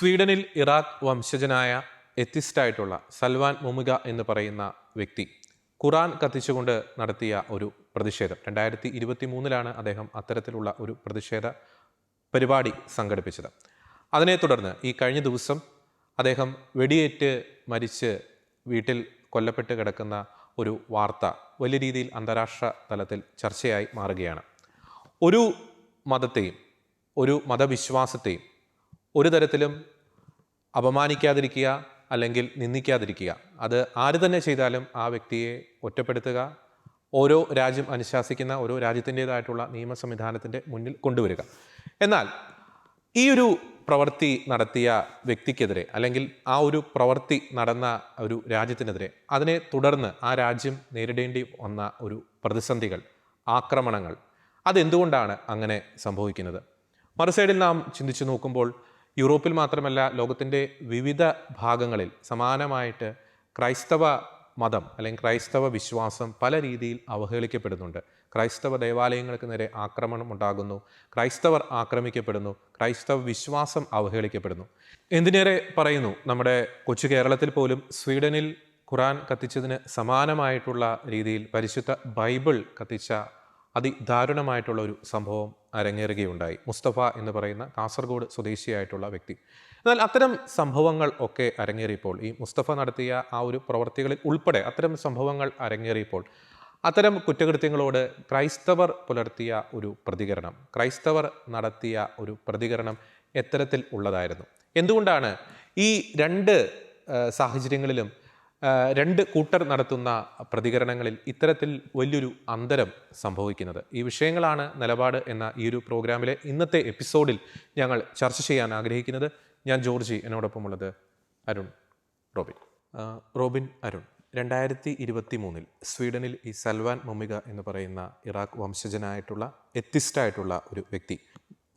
സ്വീഡനിൽ Iraq വംശജനായ എത്തിസ്റ്റായിട്ടുള്ള സൽവാൻ മൊമിഗ എന്ന് പറയുന്ന വ്യക്തി ഖുറാൻ കത്തിച്ചുകൊണ്ട് നടത്തിയ ഒരു പ്രതിഷേധം 2023 അദ്ദേഹം അത്തരത്തിലുള്ള ഒരു പ്രതിഷേധ പരിപാടി സംഘടിപ്പിച്ചത്. അതിനെ തുടർന്ന് ഈ കഴിഞ്ഞ ദിവസം അദ്ദേഹം വെടിയേറ്റ് മരിച്ച് വീട്ടിൽ കൊല്ലപ്പെട്ട് കിടക്കുന്ന ഒരു വാർത്ത വലിയ രീതിയിൽ അന്താരാഷ്ട്ര തലത്തിൽ ചർച്ചയായി മാറുകയാണ്. ഒരു മതത്തെയും ഒരു മതവിശ്വാസത്തെയും ഒരു തരത്തിലും അപമാനിക്കാതിരിക്കുക അല്ലെങ്കിൽ നിന്ദിക്കാതിരിക്കുക, അത് ആര് തന്നെ ചെയ്താലും ആ വ്യക്തിയെ ഒറ്റപ്പെടുത്തുക, ഓരോ രാജ്യം അനുശാസിക്കുന്ന ഓരോ രാജ്യത്തിൻ്റേതായിട്ടുള്ള നിയമ സംവിധാനത്തിൻ്റെ മുന്നിൽ കൊണ്ടുവരിക. എന്നാൽ ഈ ഒരു പ്രവൃത്തി നടത്തിയ വ്യക്തിക്കെതിരെ അല്ലെങ്കിൽ ആ ഒരു പ്രവൃത്തി നടന്ന ഒരു രാജ്യത്തിനെതിരെ അതിനെ തുടർന്ന് ആ രാജ്യം നേരിടേണ്ടി വന്ന ഒരു പ്രതിസന്ധികൾ, ആക്രമണങ്ങൾ, അതെന്തുകൊണ്ടാണ് അങ്ങനെ സംഭവിക്കുന്നത്? മറുസൈഡിൽ നാം ചിന്തിച്ചു നോക്കുമ്പോൾ യൂറോപ്പിൽ മാത്രമല്ല ലോകത്തിൻ്റെ വിവിധ ഭാഗങ്ങളിൽ സമാനമായിട്ട് ക്രൈസ്തവ മതം അല്ലെങ്കിൽ ക്രൈസ്തവ വിശ്വാസം പല രീതിയിൽ അവഹേളിക്കപ്പെടുന്നുണ്ട്. ക്രൈസ്തവ ദേവാലയങ്ങൾക്ക് നേരെ ആക്രമണം ഉണ്ടാകുന്നു, ക്രൈസ്തവർ ആക്രമിക്കപ്പെടുന്നു, ക്രൈസ്തവ വിശ്വാസം അവഹേളിക്കപ്പെടുന്നു. എന്തിനേറെ പറയുന്നു, നമ്മുടെ കൊച്ചു കേരളത്തിൽ പോലും സ്വീഡനിൽ ഖുറാൻ കത്തിച്ചതിന് സമാനമായിട്ടുള്ള രീതിയിൽ പരിശുദ്ധ ബൈബിൾ കത്തിച്ച അതിദാരുണമായിട്ടുള്ള ഒരു സംഭവം അരങ്ങേറുകയുണ്ടായി. മുസ്തഫ എന്ന് പറയുന്ന കാസർഗോഡ് സ്വദേശിയായിട്ടുള്ള വ്യക്തി. എന്നാൽ അത്തരം സംഭവങ്ങൾ ഒക്കെ അരങ്ങേറിയപ്പോൾ, ഈ മുസ്തഫ നടത്തിയ ആ ഒരു പ്രവർത്തികളിൽ ഉൾപ്പെടെ അത്തരം സംഭവങ്ങൾ അരങ്ങേറിയപ്പോൾ അത്തരം കുറ്റകൃത്യങ്ങളോട് ക്രൈസ്തവർ പുലർത്തിയ ഒരു പ്രതികരണം, ക്രൈസ്തവർ നടത്തിയ ഒരു പ്രതികരണം എത്തരത്തിൽ ഉള്ളതായിരുന്നു? എന്തുകൊണ്ടാണ് ഈ രണ്ട് സാഹചര്യങ്ങളിലും രണ്ട് കൂട്ടർ നടത്തുന്ന പ്രതികരണങ്ങളിൽ ഇത്തരത്തിൽ വലിയൊരു അന്തരം സംഭവിക്കുന്നത്? ഈ വിഷയങ്ങളാണ് നിലപാട് എന്ന ഈ ഒരു പ്രോഗ്രാമിലെ ഇന്നത്തെ എപ്പിസോഡിൽ ഞങ്ങൾ ചർച്ച ചെയ്യാൻ ആഗ്രഹിക്കുന്നത്. ഞാൻ ജോർജി, എന്നോടൊപ്പമുള്ളത് റോബിൻ അരുൺ. 2023 സ്വീഡനിൽ ഈ സൽവാൻ മൊമിഗ എന്ന് പറയുന്ന ഇറാഖ് വംശജനായിട്ടുള്ള എത്തിസ്റ്റായിട്ടുള്ള ഒരു വ്യക്തി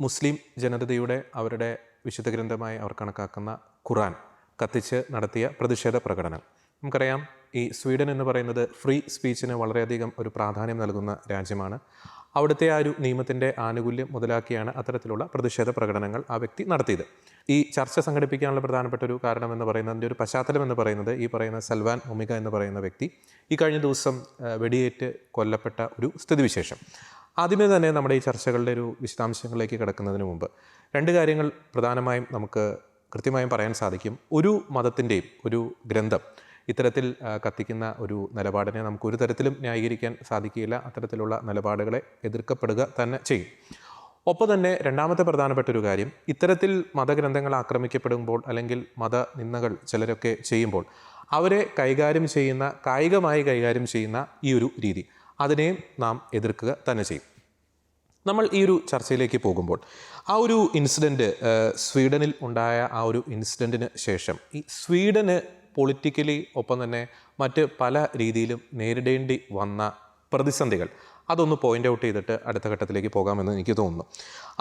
മുസ്ലിം ജനതയുടെ അവരുടെ വിശുദ്ധ ഗ്രന്ഥമായി അവർ കണക്കാക്കുന്ന ഖുറാൻ കത്തിച്ച് നടത്തിയ പ്രതിഷേധ പ്രകടനം. നമുക്കറിയാം, ഈ സ്വീഡൻ എന്ന് പറയുന്നത് ഫ്രീ സ്പീച്ചിന് വളരെയധികം ഒരു പ്രാധാന്യം നൽകുന്ന രാജ്യമാണ്. അവിടുത്തെ ആ ഒരു നിയമത്തിൻ്റെ ആനുകൂല്യം മുതലാക്കിയാണ് അത്തരത്തിലുള്ള പ്രതിഷേധ പ്രകടനങ്ങൾ ആ വ്യക്തി നടത്തിയത്. ഈ ചർച്ച സംഘടിപ്പിക്കാനുള്ള പ്രധാനപ്പെട്ട ഒരു കാരണം എന്ന് പറയുന്നത്, അതിൻ്റെ ഒരു പശ്ചാത്തലം എന്ന് പറയുന്നത്, ഈ പറയുന്ന സൽവാൻ മൊമിഗ എന്ന് പറയുന്ന വ്യക്തി ഈ കഴിഞ്ഞ ദിവസം വെടിയേറ്റ് കൊല്ലപ്പെട്ട ഒരു സ്ഥിതിവിശേഷം. ആദ്യമേ തന്നെ നമ്മുടെ ഈ ചർച്ചകളുടെ ഒരു വിശദാംശങ്ങളിലേക്ക് കിടക്കുന്നതിന് മുമ്പ് രണ്ട് കാര്യങ്ങൾ പ്രധാനമായും നമുക്ക് കൃത്യമായും പറയാൻ സാധിക്കും. ഒരു മതത്തിൻ്റെയും ഒരു ഗ്രന്ഥം ഇത്തരത്തിൽ കത്തിക്കുന്ന ഒരു നിലപാടിനെ നമുക്ക് ഒരു തരത്തിലും ന്യായീകരിക്കാൻ സാധിക്കില്ല. അത്തരത്തിലുള്ള നിലപാടുകളെ എതിർക്കപ്പെടുക തന്നെ ചെയ്യും. ഒപ്പം തന്നെ രണ്ടാമത്തെ പ്രധാനപ്പെട്ട ഒരു കാര്യം, ഇത്തരത്തിൽ മതഗ്രന്ഥങ്ങൾ ആക്രമിക്കപ്പെടുമ്പോൾ അല്ലെങ്കിൽ മതനിന്ദകൾ ചിലരൊക്കെ ചെയ്യുമ്പോൾ അവരെ കായികമായി കൈകാര്യം ചെയ്യുന്ന ഈ ഒരു രീതി, അതിനെയും നാം എതിർക്കുക തന്നെ ചെയ്യും. നമ്മൾ ഈ ഒരു ചർച്ചയിലേക്ക് പോകുമ്പോൾ ആ ഒരു ഇൻസിഡൻറ്റ്, സ്വീഡനിൽ ഉണ്ടായ ആ ഒരു ഇൻസിഡൻറ്റിന് ശേഷം ഈ സ്വീഡന് പൊളിറ്റിക്കലി ഒപ്പം തന്നെ മറ്റ് പല രീതിയിലും നേരിടേണ്ടി വന്ന പ്രതിസന്ധികൾ, അതൊന്ന് പോയിൻ്റ് ഔട്ട് ചെയ്തിട്ട് അടുത്ത ഘട്ടത്തിലേക്ക് പോകാമെന്ന് എനിക്ക് തോന്നുന്നു.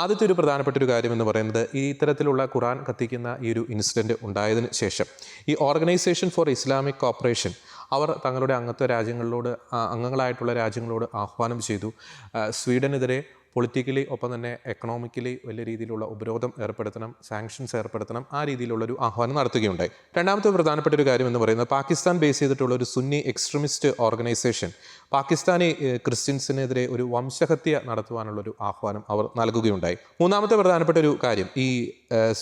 ആദ്യത്തെ ഒരു പ്രധാനപ്പെട്ട ഒരു കാര്യം എന്ന് പറയുന്നത്, ഈ ഇത്തരത്തിലുള്ള ഖുറാൻ കത്തിക്കുന്ന ഈ ഒരു ഇൻസിഡൻറ്റ് ഉണ്ടായതിന് ശേഷം ഈ ഓർഗനൈസേഷൻ ഫോർ ഇസ്ലാമിക് കോപ്പറേഷൻ അവർ തങ്ങളുടെ അംഗങ്ങളായിട്ടുള്ള രാജ്യങ്ങളോട് ആഹ്വാനം ചെയ്തു സ്വീഡനെതിരെ പൊളിറ്റിക്കലി ഒപ്പം തന്നെ എക്കണോമിക്കലി വലിയ രീതിയിലുള്ള ഉപരോധം ഏർപ്പെടുത്തണം, സാങ്ഷൻസ് ഏർപ്പെടുത്തണം, ആ രീതിയിലുള്ളൊരു ആഹ്വാനം നടത്തുകയുണ്ടായി. രണ്ടാമത്തെ പ്രധാനപ്പെട്ട ഒരു കാര്യം എന്ന് പറയുന്നത്, പാകിസ്ഥാൻ ബേസ് ചെയ്തിട്ടുള്ള ഒരു സുന്നി എക്സ്ട്രീമിസ്റ്റ് ഓർഗനൈസേഷൻ പാകിസ്ഥാനി ക്രിസ്ത്യൻസിനെതിരെ ഒരു വംശഹത്യ നടത്തുവാനുള്ളൊരു ആഹ്വാനം അവർ നൽകുകയുണ്ടായി. മൂന്നാമത്തെ പ്രധാനപ്പെട്ട ഒരു കാര്യം, ഈ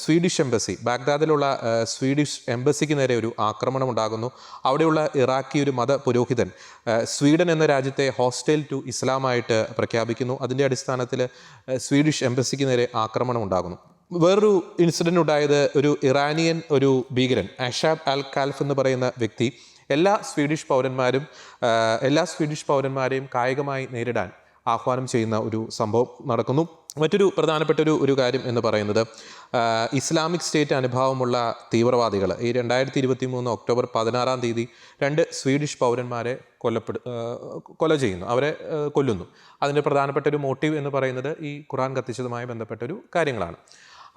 സ്വീഡിഷ് എംബസി, ബാഗ്ദാദിലുള്ള സ്വീഡിഷ് എംബസിക്ക് നേരെ ഒരു ആക്രമണം ഉണ്ടാകുന്നു. അവിടെയുള്ള ഇറാഖി ഒരു മത പുരോഹിതൻ സ്വീഡൻ എന്ന രാജ്യത്തെ ഹോസ്റ്റൈൽ ടു ഇസ്ലാമായിട്ട് പ്രഖ്യാപിക്കുന്നു. അതിൻ്റെ അടിസ്ഥാനത്തിൽ സ്വീഡിഷ് എംബസിക്ക് നേരെ ആക്രമണം ഉണ്ടാകുന്നു. വേറൊരു ഇൻസിഡൻറ്റ് ഉണ്ടായത്, ഒരു ഇറാനിയൻ ഒരു ഭീകരൻ അഷാബ് അൽ ഖാൽഫ് എന്ന് പറയുന്ന വ്യക്തി എല്ലാ സ്വീഡിഷ് പൗരന്മാരെയും കായികമായി നേരിടാൻ ആഹ്വാനം ചെയ്യുന്ന ഒരു സംഭവം നടക്കുന്നു. മറ്റൊരു പ്രധാനപ്പെട്ട ഒരു കാര്യം എന്ന് പറയുന്നത്, ഇസ്ലാമിക് സ്റ്റേറ്റ് അനുഭാവമുള്ള തീവ്രവാദികൾ ഈ 2023 ഒക്ടോബർ 16 2 സ്വീഡിഷ് പൗരന്മാരെ കൊല ചെയ്യുന്നു, അവരെ കൊല്ലുന്നു. അതിൻ്റെ പ്രധാനപ്പെട്ട ഒരു മോട്ടീവ് എന്ന് പറയുന്നത് ഈ ഖുറാൻ കത്തിച്ചതുമായി ബന്ധപ്പെട്ടൊരു കാര്യങ്ങളാണ്.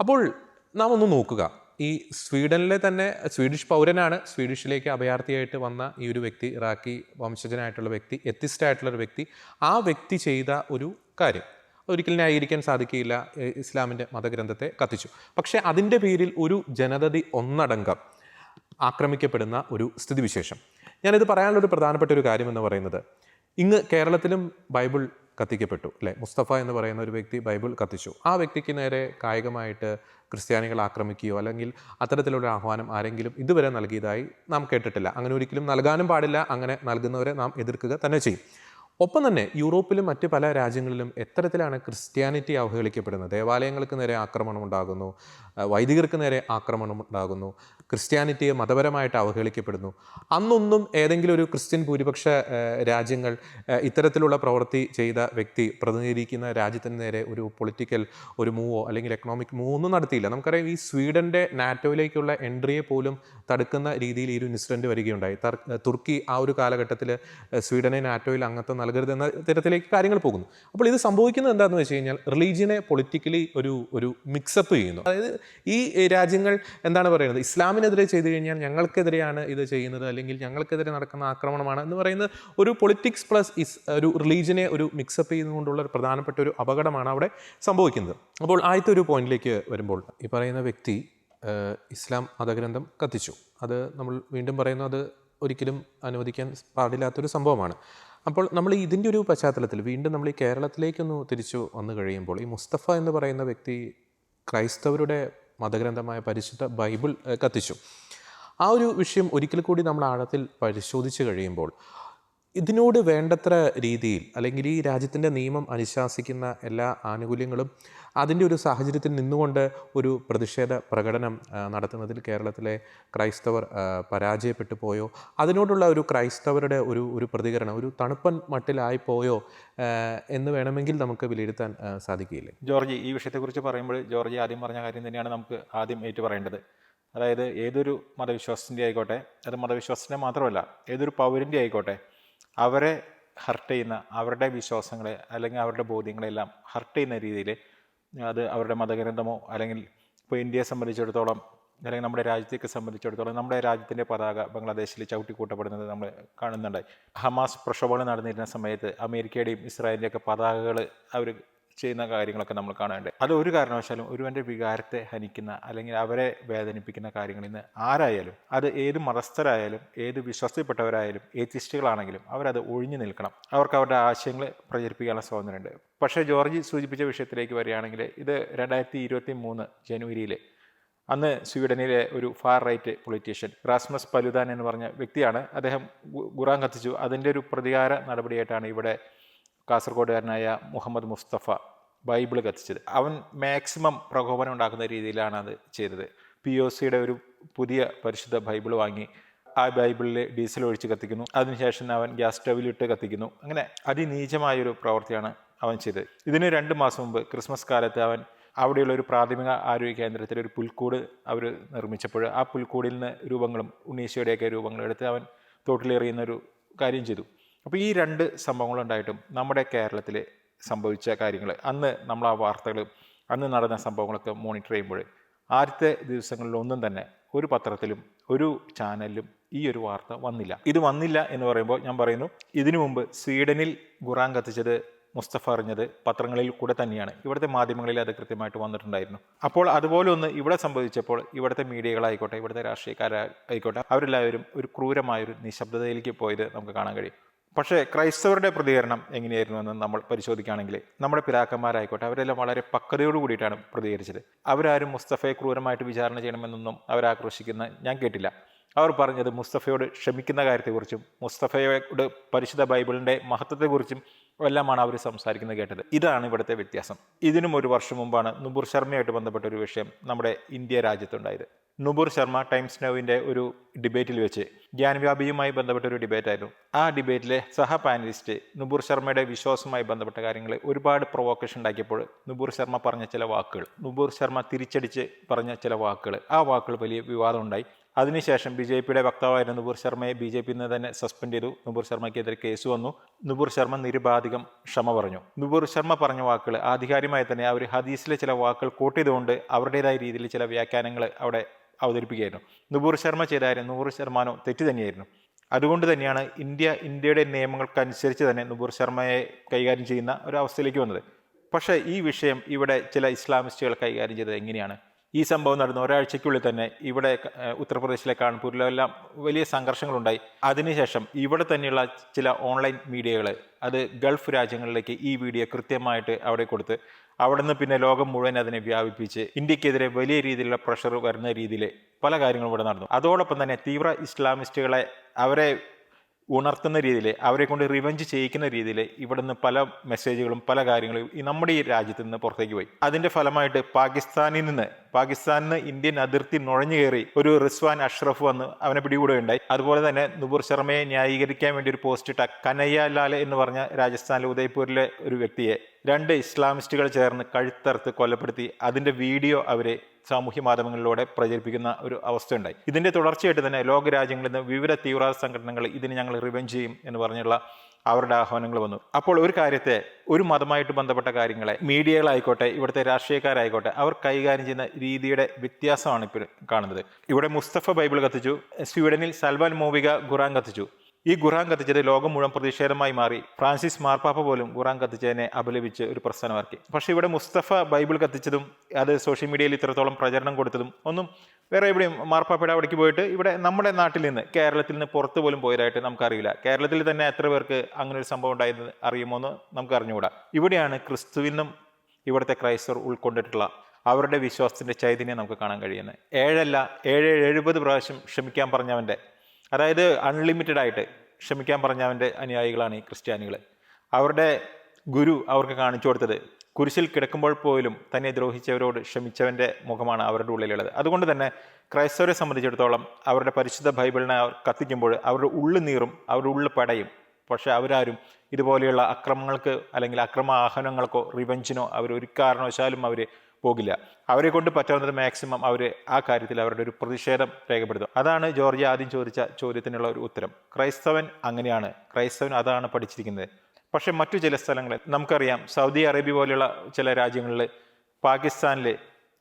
അപ്പോൾ നാം ഒന്ന് നോക്കുക, ഈ സ്വീഡനിലെ തന്നെ സ്വീഡിഷ് പൗരനാണ്, സ്വീഡിഷിലേക്ക് അഭയാർത്ഥിയായിട്ട് വന്ന ഈ ഒരു വ്യക്തി, ഇറാഖി വംശജനായിട്ടുള്ള വ്യക്തി, എത്തിസ്റ്റായിട്ടുള്ളൊരു വ്യക്തി, ആ വ്യക്തി ചെയ്ത ഒരു കാര്യം, ഒരിക്കലും ന്യായീകരിക്കാൻ സാധിക്കില്ല. ഇസ്ലാമിൻ്റെ മതഗ്രന്ഥത്തെ കത്തിച്ചു. പക്ഷേ അതിൻ്റെ പേരിൽ ഒരു ജനതതി ഒന്നടങ്കം ആക്രമിക്കപ്പെടുന്ന ഒരു സ്ഥിതിവിശേഷം. ഞാനിത് പറയാനുള്ളൊരു പ്രധാനപ്പെട്ട ഒരു കാര്യം എന്ന് പറയുന്നത്, ഇങ്ങ് കേരളത്തിലും ബൈബിൾ കത്തിക്കപ്പെട്ടു അല്ലേ. മുസ്തഫ എന്ന് പറയുന്ന ഒരു വ്യക്തി ബൈബിൾ കത്തിച്ചു. ആ വ്യക്തിക്ക് നേരെ കായികമായിട്ട് ക്രിസ്ത്യാനികൾ ആക്രമിക്കുകയോ അല്ലെങ്കിൽ അത്തരത്തിലുള്ള ആഹ്വാനം ആരെങ്കിലും ഇതുവരെ നൽകിയതായി നാം കേട്ടിട്ടില്ല. അങ്ങനെ ഒരിക്കലും നൽകാനും പാടില്ല. അങ്ങനെ നൽകുന്നവരെ നാം എതിർക്കുക തന്നെ ചെയ്യും. ഒപ്പം തന്നെ യൂറോപ്പിലും മറ്റ് പല രാജ്യങ്ങളിലും എത്തരത്തിലാണ് ക്രിസ്ത്യാനിറ്റി അവഹേളിക്കപ്പെടുന്നത്. ദേവാലയങ്ങൾക്ക് നേരെ ആക്രമണം ഉണ്ടാകുന്നു, വൈദികർക്ക് നേരെ ആക്രമണം ഉണ്ടാകുന്നു, ക്രിസ്ത്യാനിറ്റിയെ മതപരമായിട്ട് അവഹേളിക്കപ്പെടുന്നു. അന്നൊന്നും ഏതെങ്കിലും ഒരു ക്രിസ്ത്യൻ ഭൂരിപക്ഷ രാജ്യങ്ങൾ ഇത്തരത്തിലുള്ള പ്രവൃത്തി ചെയ്ത വ്യക്തി പ്രതിനിധീകരിക്കുന്ന രാജ്യത്തിന് നേരെ ഒരു പൊളിറ്റിക്കൽ ഒരു മൂവോ അല്ലെങ്കിൽ എക്കണോമിക് മൂവോ ഒന്നും നടത്തിയില്ല. നമുക്കറിയാം, ഈ സ്വീഡൻ്റെ നാറ്റോയിലേക്കുള്ള എൻട്രിയെ പോലും തടുക്കുന്ന രീതിയിൽ ഈ ഒരു ഇൻസിഡൻറ്റ് വരികയുണ്ടായി. തുർക്കി ആ ഒരു കാലഘട്ടത്തിൽ സ്വീഡനെ നാറ്റോയിൽ അംഗത്വം നൽകരുതെന്ന തരത്തിലേക്ക് കാര്യങ്ങൾ പോകുന്നു. അപ്പോൾ ഇത് സംഭവിക്കുന്നത് എന്താണെന്ന് വെച്ച് കഴിഞ്ഞാൽ റിലീജിയനെ പൊളിറ്റിക്കലി ഒരു മിക്സപ്പ് ചെയ്യുന്നു. അതായത് ഈ രാജ്യങ്ങൾ എന്താണ് പറയുന്നത്, ഇസ്ലാമിനെതിരെ ചെയ്തു കഴിഞ്ഞാൽ ഞങ്ങൾക്കെതിരെയാണ് ഇത് ചെയ്യുന്നത്, അല്ലെങ്കിൽ ഞങ്ങൾക്കെതിരെ നടക്കുന്ന ആക്രമണമാണ് എന്ന് പറയുന്നത് ഒരു പൊളിറ്റിക്സ് പ്ലസ് ഒരു റിലീജിയനെ ഒരു മിക്സപ്പ് ചെയ്യുന്നതുകൊണ്ടുള്ള ഒരു പ്രധാനപ്പെട്ട ഒരു അപകടമാണ് അവിടെ സംഭവിക്കുന്നത്. അപ്പോൾ ആദ്യത്തെ ഒരു പോയിന്റിലേക്ക് വരുമ്പോൾ, ഈ പറയുന്ന വ്യക്തി ഇസ്ലാം മതഗ്രന്ഥം കത്തിച്ചു. അത് നമ്മൾ വീണ്ടും പറയുന്നു, അത് ഒരിക്കലും അനുവദിക്കാൻ പാടില്ലാത്തൊരു സംഭവമാണ്. അപ്പോൾ നമ്മൾ ഇതിൻ്റെ ഒരു പശ്ചാത്തലത്തിൽ വീണ്ടും നമ്മൾ ഈ കേരളത്തിലേക്കൊന്ന് തിരിച്ചു വന്നു കഴിയുമ്പോൾ, ഈ മുസ്തഫ എന്ന് പറയുന്ന വ്യക്തി ക്രൈസ്തവരുടെ മതഗ്രന്ഥമായ പരിശുദ്ധ ബൈബിൾ കത്തിച്ചു. ആ ഒരു വിഷയം ഒരിക്കൽ കൂടി നമ്മൾ ആഴത്തിൽ പരിശോധിച്ച് കഴിയുമ്പോൾ, ഇതിനോട് വേണ്ടത്ര രീതിയിൽ അല്ലെങ്കിൽ ഈ രാജ്യത്തിൻ്റെ നിയമം അനുശാസിക്കുന്ന എല്ലാ ആനുകൂല്യങ്ങളും അതിൻ്റെ ഒരു സാഹചര്യത്തിൽ നിന്നുകൊണ്ട് ഒരു പ്രതിഷേധ പ്രകടനം നടത്തുന്നതിൽ കേരളത്തിലെ ക്രൈസ്തവർ പരാജയപ്പെട്ടു പോയോ, അതിനോടുള്ള ഒരു ക്രൈസ്തവരുടെ ഒരു പ്രതികരണം ഒരു തണുപ്പൻ മട്ടിലായിപ്പോയോ എന്ന് വേണമെങ്കിൽ നമുക്ക് വിലയിരുത്താൻ സാധിക്കില്ലേ? ജോർജി, ഈ വിഷയത്തെക്കുറിച്ച് പറയുമ്പോൾ ജോർജി ആദ്യം പറഞ്ഞ കാര്യം തന്നെയാണ് നമുക്ക് ആദ്യം ഏറ്റു പറയേണ്ടത്. അതായത് ഏതൊരു മതവിശ്വാസത്തിൻ്റെ ആയിക്കോട്ടെ, അത് മതവിശ്വാസത്തിൻ്റെ മാത്രമല്ല ഏതൊരു പൗരൻ്റെ ആയിക്കോട്ടെ, അവരെ ഹർട്ട് ചെയ്യുന്ന അവരുടെ വിശ്വാസങ്ങളെ അല്ലെങ്കിൽ അവരുടെ ബോധ്യങ്ങളെല്ലാം ഹർട്ട് ചെയ്യുന്ന രീതിയിൽ അത് അവരുടെ മതഗ്രന്ഥമോ അല്ലെങ്കിൽ ഇപ്പോൾ ഇന്ത്യയെ സംബന്ധിച്ചിടത്തോളം അല്ലെങ്കിൽ നമ്മുടെ രാജ്യത്തേക്ക് സംബന്ധിച്ചിടത്തോളം നമ്മുടെ രാജ്യത്തിൻ്റെ പതാക ബംഗ്ലാദേശിൽ ചവിട്ടിക്കൂട്ടപ്പെടുന്നത് നമ്മൾ കാണുന്നുണ്ടായി. ഹമാസ് പ്രക്ഷോഭങ്ങൾ നടന്നിരുന്ന സമയത്ത് അമേരിക്കയുടെയും ഇസ്രായേലിൻ്റെയൊക്കെ പതാകകൾ അവർ ചെയ്യുന്ന കാര്യങ്ങളൊക്കെ നമ്മൾ കാണാറുണ്ട്. അത് ഒരു കാരണവശാലും ഒരുവൻ്റെ വികാരത്തെ ഹനിക്കുന്ന അല്ലെങ്കിൽ അവരെ വേദനിപ്പിക്കുന്ന കാര്യങ്ങളിൽ നിന്ന് ആരായാലും, അത് ഏത് മതസ്ഥരായാലും ഏത് വിശ്വസിക്കപ്പെട്ടവരായാലും ഏത്തിസ്റ്റുകളാണെങ്കിലും അവരത് ഒഴിഞ്ഞു നിൽക്കണം. അവർക്ക് അവരുടെ ആശയങ്ങൾ പ്രചരിപ്പിക്കാനുള്ള സ്വാതന്ത്ര്യമുണ്ട്. പക്ഷേ ജോർജി സൂചിപ്പിച്ച വിഷയത്തിലേക്ക് വരികയാണെങ്കിൽ, ഇത് 2023 ജനുവരിയിൽ അന്ന് സ്വീഡനിലെ ഒരു ഫാർ റൈറ്റ് പൊളിറ്റീഷ്യൻ റാസ്മസ് പലുദാൻ എന്ന് പറഞ്ഞ വ്യക്തിയാണ്. അദ്ദേഹം ഖുറാൻ കത്തിച്ചു. അതിൻ്റെ ഒരു പ്രതികാര നടപടിയായിട്ടാണ് ഇവിടെ കാസർഗോഡുകാരനായ മുഹമ്മദ് മുസ്തഫ ബൈബിൾ കത്തിച്ചത്. അവൻ മാക്സിമം പ്രകോപനം ഉണ്ടാക്കുന്ന രീതിയിലാണ് അത് ചെയ്തത്. POCയുടെ ഒരു പുതിയ പരിശുദ്ധ ബൈബിൾ വാങ്ങി ആ ബൈബിളിൽ ഡീസൽ ഒഴിച്ച് കത്തിക്കുന്നു. അതിനുശേഷം അവൻ ഗ്യാസ് സ്റ്റവിലിട്ട് കത്തിക്കുന്നു. അങ്ങനെ അതിനീചമായൊരു പ്രവൃത്തിയാണ് അവൻ ചെയ്തത്. ഇതിന് 2 മാസം മുമ്പ് ക്രിസ്മസ് കാലത്ത് അവൻ അവിടെയുള്ള ഒരു പ്രാഥമിക ആരോഗ്യ കേന്ദ്രത്തിൽ ഒരു പുൽക്കൂട് അവർ നിർമ്മിച്ചപ്പോൾ ആ പുൽക്കൂടിൽ നിന്ന് രൂപങ്ങളും ഉണ്ണീശയുടെയൊക്കെ രൂപങ്ങളും എടുത്ത് അവൻ തോട്ടിലെറിയുന്നൊരു കാര്യം ചെയ്തു. അപ്പോൾ ഈ 2 സംഭവങ്ങളുണ്ടായിട്ടും നമ്മുടെ കേരളത്തിൽ സംഭവിച്ച കാര്യങ്ങൾ, അന്ന് നമ്മൾ ആ വാർത്തകൾ അന്ന് നടന്ന സംഭവങ്ങളൊക്കെ മോണിറ്റർ ചെയ്യുമ്പോൾ ആദ്യത്തെ ദിവസങ്ങളിലൊന്നും തന്നെ ഒരു പത്രത്തിലും ഒരു ചാനലിലും ഈ ഒരു വാർത്ത വന്നില്ല. ഇത് വന്നില്ല എന്ന് പറയുമ്പോൾ ഞാൻ പറയുന്നു, ഇതിനു മുമ്പ് സ്വീഡനിൽ ഖുറാൻ കത്തിച്ചത് മുസ്തഫ അറിഞ്ഞത് പത്രങ്ങളിൽ കൂടെ തന്നെയാണ്. ഇവിടുത്തെ മാധ്യമങ്ങളിൽ അത് കൃത്യമായിട്ട് വന്നിട്ടുണ്ടായിരുന്നു. അപ്പോൾ അതുപോലെ ഒന്ന് ഇവിടെ സംഭവിച്ചപ്പോൾ ഇവിടുത്തെ മീഡിയകളായിക്കോട്ടെ, ഇവിടുത്തെ രാഷ്ട്രീയക്കാരായിക്കോട്ടെ, അവരെല്ലാവരും ഒരു ക്രൂരമായൊരു നിശബ്ദതയിലേക്ക് പോയത് നമുക്ക് കാണാൻ കഴിയും. പക്ഷേ ക്രൈസ്തവരുടെ പ്രതികരണം എങ്ങനെയായിരുന്നു എന്ന് നമ്മൾ പരിശോധിക്കുകയാണെങ്കിൽ, നമ്മുടെ പിതാക്കന്മാരായിക്കോട്ടെ അവരെല്ലാം വളരെ പക്വതയോട് കൂടിയിട്ടാണ് പ്രതികരിച്ചത്. അവരാരും മുസ്തഫയെ ക്രൂരമായിട്ട് വിചാരണ ചെയ്യണമെന്നൊന്നും അവരാക്രോശിക്കുന്ന ഞാൻ കേട്ടില്ല. അവർ പറഞ്ഞത് മുസ്തഫയോട് ക്ഷമിക്കുന്ന കാര്യത്തെക്കുറിച്ചും മുസ്തഫയോട് പരിശുദ്ധ ബൈബിളിൻ്റെ മഹത്വത്തെക്കുറിച്ചും എല്ലാമാണ് അവർ സംസാരിക്കുന്നത് കേട്ടത്. ഇതാണ് ഇവിടുത്തെ വ്യത്യാസം. ഇതിനും 1 വർഷം മുമ്പാണ് നുപുർ ശർമ്മയായിട്ട് ബന്ധപ്പെട്ട ഒരു വിഷയം നമ്മുടെ ഇന്ത്യ രാജ്യത്തുണ്ടായത്. നുപുർ ശർമ്മ ടൈംസ് നൗവിൻ്റെ ഒരു ഡിബേറ്റിൽ വെച്ച്, ജ്ഞാനവ്യാപിയുമായി ബന്ധപ്പെട്ട ഒരു ഡിബേറ്റായിരുന്നു. ആ ഡിബേറ്റിലെ സഹ പാനലിസ്റ്റ് നുപുർ ശർമ്മയുടെ വിശ്വാസവുമായി ബന്ധപ്പെട്ട കാര്യങ്ങൾ ഒരുപാട് പ്രൊവോക്കേഷൻ ഉണ്ടാക്കിയപ്പോൾ നുപുർ ശർമ്മ പറഞ്ഞ ചില വാക്കുകൾ, നുപുർ ശർമ്മ തിരിച്ചടിച്ച് പറഞ്ഞ ചില വാക്കുകൾ, ആ വാക്കുകൾ വലിയ വിവാദം ഉണ്ടായി. അതിനുശേഷം BJPയുടെ വക്താവായിരുന്ന നുപുർ ശർമ്മയെ BJP നിന്ന് തന്നെ സസ്പെൻഡ് ചെയ്തു. നുപുർ ശർമ്മയ്ക്കെതിരെ കേസ് വന്നു. നുപുർ ശർമ്മ നിരുപാധികം ക്ഷമ പറഞ്ഞു. നുപുർ ശർമ്മ പറഞ്ഞ വാക്കുകൾ ആധികാരികമായി തന്നെ അവർ ഹദീസിലെ ചില വാക്കുകൾ കോട്ട് ചെയ്തുകൊണ്ട് അവരുടേതായ രീതിയിൽ ചില വ്യാഖ്യാനങ്ങൾ അവിടെ അവതരിപ്പിക്കുകയായിരുന്നു. നുപുർ ശർമ്മ ചെയ്ത കാര്യം 100% തെറ്റ് തന്നെയായിരുന്നു. അതുകൊണ്ട് തന്നെയാണ് ഇന്ത്യയുടെ നിയമങ്ങൾക്കനുസരിച്ച് തന്നെ നുപുർ ശർമ്മയെ കൈകാര്യം ചെയ്യുന്ന ഒരു അവസ്ഥയിലേക്ക് വന്നത്. പക്ഷേ ഈ വിഷയം ഇവിടെ ചില ഇസ്ലാമിസ്റ്റുകൾ കൈകാര്യം ചെയ്തത് എങ്ങനെയാണ്? ഈ സംഭവം നടന്ന ഒരാഴ്ചയ്ക്കുള്ളിൽ തന്നെ ഇവിടെ ഉത്തർപ്രദേശിലെ കാൺപൂരിലെല്ലാം വലിയ സംഘർഷങ്ങളുണ്ടായി. അതിനുശേഷം ഇവിടെ തന്നെയുള്ള ചില ഓൺലൈൻ മീഡിയകൾ അത് ഗൾഫ് രാജ്യങ്ങളിലേക്ക് ഈ വീഡിയോ കൃത്യമായിട്ട് അവിടെ കൊടുത്ത് അവിടെ നിന്ന് പിന്നെ ലോകം മുഴുവൻ അതിനെ വ്യാപിപ്പിച്ച് ഇന്ത്യക്കെതിരെ വലിയ രീതിയിലുള്ള പ്രഷർ വരുന്ന രീതിയിൽ പല കാര്യങ്ങളും ഇവിടെ നടന്നു. അതോടൊപ്പം തന്നെ തീവ്ര ഇസ്ലാമിസ്റ്റുകളെ അവരെ ഉണർത്തുന്ന രീതിയിൽ, അവരെ കൊണ്ട് റിവഞ്ച് ചെയ്യിക്കുന്ന രീതിയിൽ ഇവിടുന്ന് പല മെസ്സേജുകളും പല കാര്യങ്ങളും നമ്മുടെ ഈ രാജ്യത്ത് നിന്ന് പുറത്തേക്ക് പോയി. അതിന്റെ ഫലമായിട്ട് പാകിസ്ഥാനിൽ ഇന്ത്യൻ അതിർത്തി നുഴഞ്ഞു കയറി ഒരു റിസ്വാൻ അഷ്റഫ് വന്ന് അവനെ പിടികൂടുകയുണ്ടായി. അതുപോലെ തന്നെ നുപുർ ശർമ്മയെ ന്യായീകരിക്കാൻ വേണ്ടി ഒരു പോസ്റ്റ് ഇട്ട കനയ്യ ലാൽ എന്ന് പറഞ്ഞ രാജസ്ഥാനിലെ ഉദയ്പൂരിലെ ഒരു വ്യക്തിയെ 2 ഇസ്ലാമിസ്റ്റുകൾ ചേർന്ന് കഴുത്തറുത്ത് കൊലപ്പെടുത്തി അതിന്റെ വീഡിയോ അവരെ സാമൂഹ്യ മാധ്യമങ്ങളിലൂടെ പ്രചരിപ്പിക്കുന്ന ഒരു അവസ്ഥയുണ്ടായി. ഇതിന്റെ തുടർച്ചയായിട്ട് തന്നെ ലോകരാജ്യങ്ങളിൽ നിന്ന് വിവിധ തീവ്രവാദ സംഘടനകൾ ഇതിന് ഞങ്ങൾ റിവെഞ്ച് ചെയ്യും എന്ന് പറഞ്ഞുള്ള അവരുടെ ആഹ്വാനങ്ങൾ വന്നു. അപ്പോൾ ഒരു കാര്യത്തെ, ഒരു മതമായിട്ട് ബന്ധപ്പെട്ട കാര്യങ്ങളെ മീഡിയകളായിക്കോട്ടെ ഇവിടുത്തെ രാഷ്ട്രീയക്കാരായിക്കോട്ടെ അവർ കൈകാര്യം ചെയ്യുന്ന രീതിയുടെ വ്യത്യാസമാണ് ഇപ്പോൾ കാണുന്നത്. ഇവിടെ മുസ്തഫ ബൈബിൾ കത്തിച്ചു, സ്വീഡനിൽ സൽവാൻ മോവിക ഖുറാൻ കത്തിച്ചു. ഈ ഖുറാൻ കത്തിച്ചത് ലോകം മുഴുവൻ പ്രതിഷേധമായി മാറി. ഫ്രാൻസിസ് മാർപ്പാപ്പ പോലും ഖുറാൻ കത്തിച്ചതിനെ അപലപിച്ച് ഒരു പ്രസ്ഥാനമാക്കി. പക്ഷേ ഇവിടെ മുസ്തഫ ബൈബിൾ കത്തിച്ചതും അത് സോഷ്യൽ മീഡിയയിൽ ഇത്രത്തോളം പ്രചരണം കൊടുത്തതും ഒന്നും വേറെ എവിടെയും മാർപ്പാപ്പയുടെ അവിടേക്ക് പോയിട്ട് ഇവിടെ നമ്മുടെ നാട്ടിൽ നിന്ന്, കേരളത്തിൽ നിന്ന് പുറത്തു പോലും പോയതായിട്ട് നമുക്കറിയില്ല. കേരളത്തിൽ തന്നെ എത്ര പേർക്ക് അങ്ങനെ ഒരു സംഭവം ഉണ്ടായത് അറിയുമോ എന്ന് നമുക്ക് അറിഞ്ഞുകൂടാ. ഇവിടെയാണ് ക്രിസ്തുവിനും ഇവിടുത്തെ ക്രൈസ്തവർ ഉൾക്കൊണ്ടിട്ടുള്ള അവരുടെ വിശ്വാസത്തിന്റെ ചൈതന്യം നമുക്ക് കാണാൻ കഴിയുന്നത്. 70 പ്രാവശ്യം ക്ഷമിക്കാൻ പറഞ്ഞവൻ്റെ, അതായത് അൺലിമിറ്റഡ് ആയിട്ട് ക്ഷമിക്കാൻ പറഞ്ഞവൻ്റെ അനുയായികളാണ് ഈ ക്രിസ്ത്യാനികൾ. അവരുടെ ഗുരു അവർക്ക് കാണിച്ചു കൊടുത്തത് കുരിശിൽ കിടക്കുമ്പോൾ പോലും തന്നെ ദ്രോഹിച്ചവരോട് ക്ഷമിച്ചവൻ്റെ മുഖമാണ് അവരുടെ ഉള്ളിലുള്ളത്. അതുകൊണ്ട് തന്നെ ക്രൈസ്തവരെ സംബന്ധിച്ചിടത്തോളം അവരുടെ പരിശുദ്ധ ബൈബിളിനെ അവർ കത്തിക്കുമ്പോൾ അവരുടെ ഉള്ളു നീറും, അവരുടെ ഉള്ളു പടയും. പക്ഷെ അവരാരും ഇതുപോലെയുള്ള അക്രമങ്ങൾക്ക് അല്ലെങ്കിൽ അക്രമ ആഹ്വാനങ്ങൾക്കോ റിവെഞ്ചിനോ അവർ ഒരു കാരണവശാലും അവർ പോകില്ല. അവരെ കൊണ്ട് പറ്റാവുന്നത് മാക്സിമം അവർ ആ കാര്യത്തിൽ അവരുടെ ഒരു പ്രതിഷേധം രേഖപ്പെടുത്തും. അതാണ് ജോർജ് ആദ്യം ചോദിച്ച ചോദ്യത്തിനുള്ള ഒരു ഉത്തരം. ക്രൈസ്തവൻ അങ്ങനെയാണ്, ക്രൈസ്തവൻ അതാണ് പഠിച്ചിരിക്കുന്നത്. പക്ഷെ മറ്റു ചില സ്ഥലങ്ങളിൽ നമുക്കറിയാം, സൗദി അറേബ്യ പോലെയുള്ള ചില രാജ്യങ്ങളിൽ, പാകിസ്ഥാനിൽ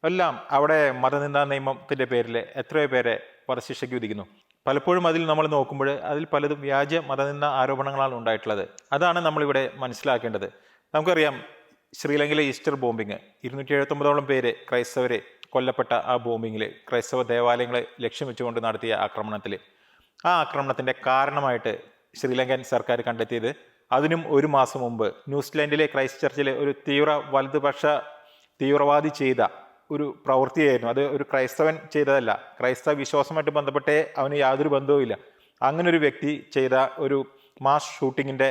എല്ലാം അവിടെ മതനിന്ദാ നിയമത്തിൻ്റെ പേരിൽ എത്രയോ പേരെ വധശിക്ഷയ്ക്ക് വിധിക്കുന്നു. പലപ്പോഴും അതിൽ നമ്മൾ നോക്കുമ്പോൾ അതിൽ പലതും വ്യാജ മതനിന്ദ ആരോപണങ്ങളാണ് ഉണ്ടായിട്ടുള്ളത്. അതാണ് നമ്മളിവിടെ മനസ്സിലാക്കേണ്ടത്. നമുക്കറിയാം ശ്രീലങ്കയിലെ ഈസ്റ്റർ ബോംബിങ്, 279ഓളം പേര് ക്രൈസ്തവരെ കൊല്ലപ്പെട്ട ആ ബോംബിങ്ങിൽ, ക്രൈസ്തവ ദേവാലയങ്ങളെ ലക്ഷ്യം വെച്ചുകൊണ്ട് നടത്തിയ ആക്രമണത്തിൽ, ആ ആക്രമണത്തിൻ്റെ കാരണമായിട്ട് ശ്രീലങ്കൻ സർക്കാർ കണ്ടെത്തിയത് അതിനും 1 മാസം മുമ്പ് ന്യൂസിലാൻഡിലെ ക്രൈസ്റ്റ് ചർച്ചിലെ ഒരു വലതുപക്ഷ തീവ്രവാദി ചെയ്ത ഒരു പ്രവൃത്തിയായിരുന്നു. അത് ഒരു ക്രൈസ്തവൻ ചെയ്തതല്ല, ക്രൈസ്തവ വിശ്വാസമായിട്ട് ബന്ധപ്പെട്ടേ അവന് യാതൊരു ബന്ധവുമില്ല. അങ്ങനെ ഒരു വ്യക്തി ചെയ്ത ഒരു മാസ് ഷൂട്ടിങ്ങിൻ്റെ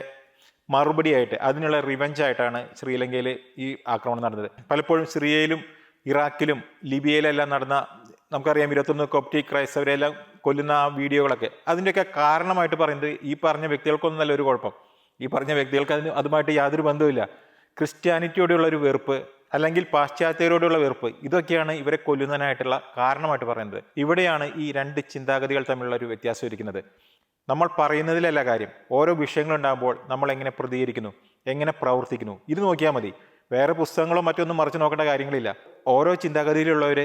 മറുപടിയായിട്ട്, അതിനുള്ള റിവെഞ്ചായിട്ടാണ് ശ്രീലങ്കയിൽ ഈ ആക്രമണം നടന്നത്. പലപ്പോഴും സിറിയയിലും ഇറാഖിലും ലിബിയയിലെല്ലാം നടന്ന, നമുക്കറിയാം 21 കോപ്റ്റിക് ക്രൈസ്തവരെല്ലാം കൊല്ലുന്ന ആ വീഡിയോകളൊക്കെ, അതിൻ്റെയൊക്കെ കാരണമായിട്ട് പറയുന്നത് ഈ പറഞ്ഞ വ്യക്തികൾക്കൊന്നുമല്ല ഒരു കുഴപ്പം. ഈ പറഞ്ഞ വ്യക്തികൾക്ക് അതുമായിട്ട് യാതൊരു ബന്ധവുമില്ല. ക്രിസ്ത്യാനിറ്റിയോടുള്ള ഒരു വെറുപ്പ് അല്ലെങ്കിൽ പാശ്ചാത്യരോടുള്ള വെറുപ്പ്, ഇതൊക്കെയാണ് ഇവരെ കൊല്ലുന്നതിനായിട്ടുള്ള കാരണമായിട്ട് പറയുന്നത്. ഇവിടെയാണ് ഈ 2 ചിന്താഗതികൾ തമ്മിലുള്ള ഒരു വ്യത്യാസം ഇരിക്കുന്നത്. നമ്മൾ പറയുന്നതിലല്ല കാര്യം, ഓരോ വിഷയങ്ങളുണ്ടാകുമ്പോൾ നമ്മൾ എങ്ങനെ പ്രതികരിക്കുന്നു, എങ്ങനെ പ്രവർത്തിക്കുന്നു, ഇത് നോക്കിയാൽ മതി. വേറെ പുസ്തകങ്ങളോ മറ്റൊന്നും മറിച്ച് നോക്കേണ്ട കാര്യങ്ങളില്ല. ഓരോ ചിന്താഗതിയിലുള്ളവർ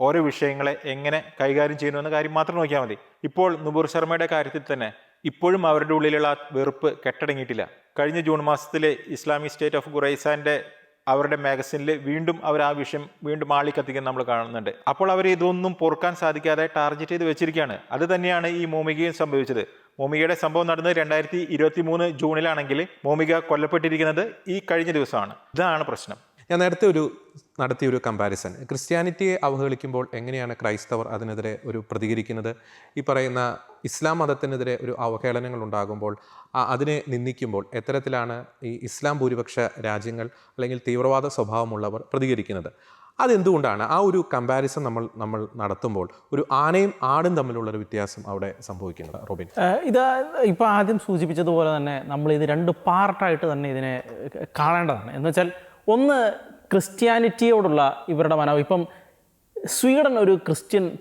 ഓരോ വിഷയങ്ങളെ എങ്ങനെ കൈകാര്യം ചെയ്യുന്നു എന്ന കാര്യം മാത്രം നോക്കിയാൽ മതി. ഇപ്പോൾ നുപുർ ശർമ്മയുടെ കാര്യത്തിൽ തന്നെ ഇപ്പോഴും അവരുടെ ഉള്ളിലുള്ള വെറുപ്പ് കെട്ടടങ്ങിയിട്ടില്ല. കഴിഞ്ഞ ജൂൺ മാസത്തിലെ ഇസ്ലാമിക് സ്റ്റേറ്റ് ഓഫ് ഖുറൈസാൻ്റെ അവരുടെ മാഗസിനിൽ വീണ്ടും അവർ ആ വിഷയം വീണ്ടും ആളിക്കത്തിക്കാൻ നമ്മൾ കാണുന്നുണ്ട്. അപ്പോൾ അവർ ഇതൊന്നും പൊറുക്കാൻ സാധിക്കാതെ ടാർഗറ്റ് ചെയ്ത് വെച്ചിരിക്കുകയാണ്. അത് തന്നെയാണ് ഈ മോമികയും സംഭവിച്ചത്. മോമികയുടെ സംഭവം നടന്നത് 2023 ജൂണിലാണെങ്കിൽ മോമിക കൊല്ലപ്പെട്ടിരിക്കുന്നത് ഈ കഴിഞ്ഞ ദിവസമാണ്. ഇതാണ് പ്രശ്നം. ഞാൻ നേരത്തെ നടത്തിയൊരു കമ്പാരിസൺ, ക്രിസ്ത്യാനിറ്റിയെ അവഹേളിക്കുമ്പോൾ എങ്ങനെയാണ് ക്രൈസ്തവർ അതിനെതിരെ പ്രതികരിക്കുന്നത്, ഈ പറയുന്ന ഇസ്ലാം മതത്തിനെതിരെ ഒരു അവഹേളനങ്ങൾ ഉണ്ടാകുമ്പോൾ അതിനെ നിന്ദിക്കുമ്പോൾ എത്തരത്തിലാണ് ഈ ഇസ്ലാം ഭൂരിപക്ഷ രാജ്യങ്ങൾ അല്ലെങ്കിൽ തീവ്രവാദ സ്വഭാവമുള്ളവർ പ്രതികരിക്കുന്നത്. അതെന്തുകൊണ്ടാണ് ആ ഒരു കമ്പാരിസൺ നമ്മൾ നടത്തുമ്പോൾ ഒരു ആനയും ആടും തമ്മിലുള്ളൊരു വ്യത്യാസം അവിടെ സംഭവിക്കുന്നത്? റോബിൻ, ഇത് ഇപ്പോൾ ആദ്യം സൂചിപ്പിച്ചതുപോലെ തന്നെ നമ്മളിത് 2 പാർട്ടായിട്ട് തന്നെ ഇതിനെ കാണേണ്ടതാണ്. എന്ന് വെച്ചാൽ ഒന്ന്, ക്രിസ്ത്യാനിറ്റിയോടുള്ള ഇവരുടെ ഇപ്പം സ്വീഡൻ ഒരു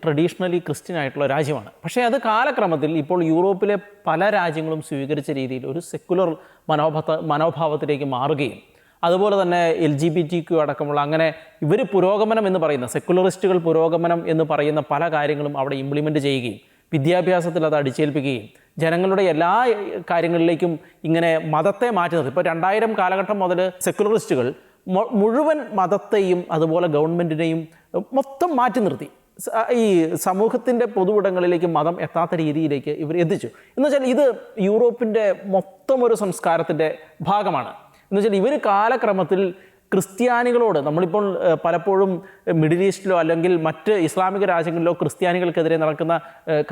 ട്രഡീഷണലി ക്രിസ്ത്യൻ ആയിട്ടുള്ള രാജ്യമാണ്. പക്ഷേ അത് കാലക്രമത്തിൽ ഇപ്പോൾ യൂറോപ്പിലെ പല രാജ്യങ്ങളും സ്വീകരിച്ച രീതിയിൽ ഒരു സെക്കുലർ മനോഭാവത്തിലേക്ക് മാറുകയും, അതുപോലെ തന്നെ LGBTQ അടക്കമുള്ള അങ്ങനെ ഇവർ പുരോഗമനം എന്ന് പറയുന്ന, സെക്കുലറിസ്റ്റുകൾ പുരോഗമനം എന്ന് പറയുന്ന പല കാര്യങ്ങളും അവിടെ ഇംപ്ലിമെൻ്റ് ചെയ്യുകയും വിദ്യാഭ്യാസത്തിൽ അത് അടിച്ചേൽപ്പിക്കുകയും ജനങ്ങളുടെ എല്ലാ കാര്യങ്ങളിലേക്കും ഇങ്ങനെ മതത്തെ മാറ്റുന്നത്. ഇപ്പോൾ 2000 കാലഘട്ടം മുതൽ സെക്കുലറിസ്റ്റുകൾ മുഴുവൻ മതത്തെയും അതുപോലെ ഗവൺമെൻറ്റിനെയും മൊത്തം മാറ്റി നിർത്തി. ഈ സമൂഹത്തിൻ്റെ പൊതുവിടങ്ങളിലേക്ക് മതം എത്താത്ത രീതിയിലേക്ക് ഇവർ എത്തിച്ചു. എന്ന് വെച്ചാൽ ഇത് യൂറോപ്പിൻ്റെ മൊത്തം ഒരു സംസ്കാരത്തിൻ്റെ ഭാഗമാണ്. എന്ന് വെച്ചാൽ ഇവർ കാലക്രമത്തിൽ ക്രിസ്ത്യാനികളോട്, നമ്മളിപ്പോൾ പലപ്പോഴും മിഡിൽ ഈസ്റ്റിലോ അല്ലെങ്കിൽ മറ്റ് ഇസ്ലാമിക രാജ്യങ്ങളിലോ ക്രിസ്ത്യാനികൾക്കെതിരെ നടക്കുന്ന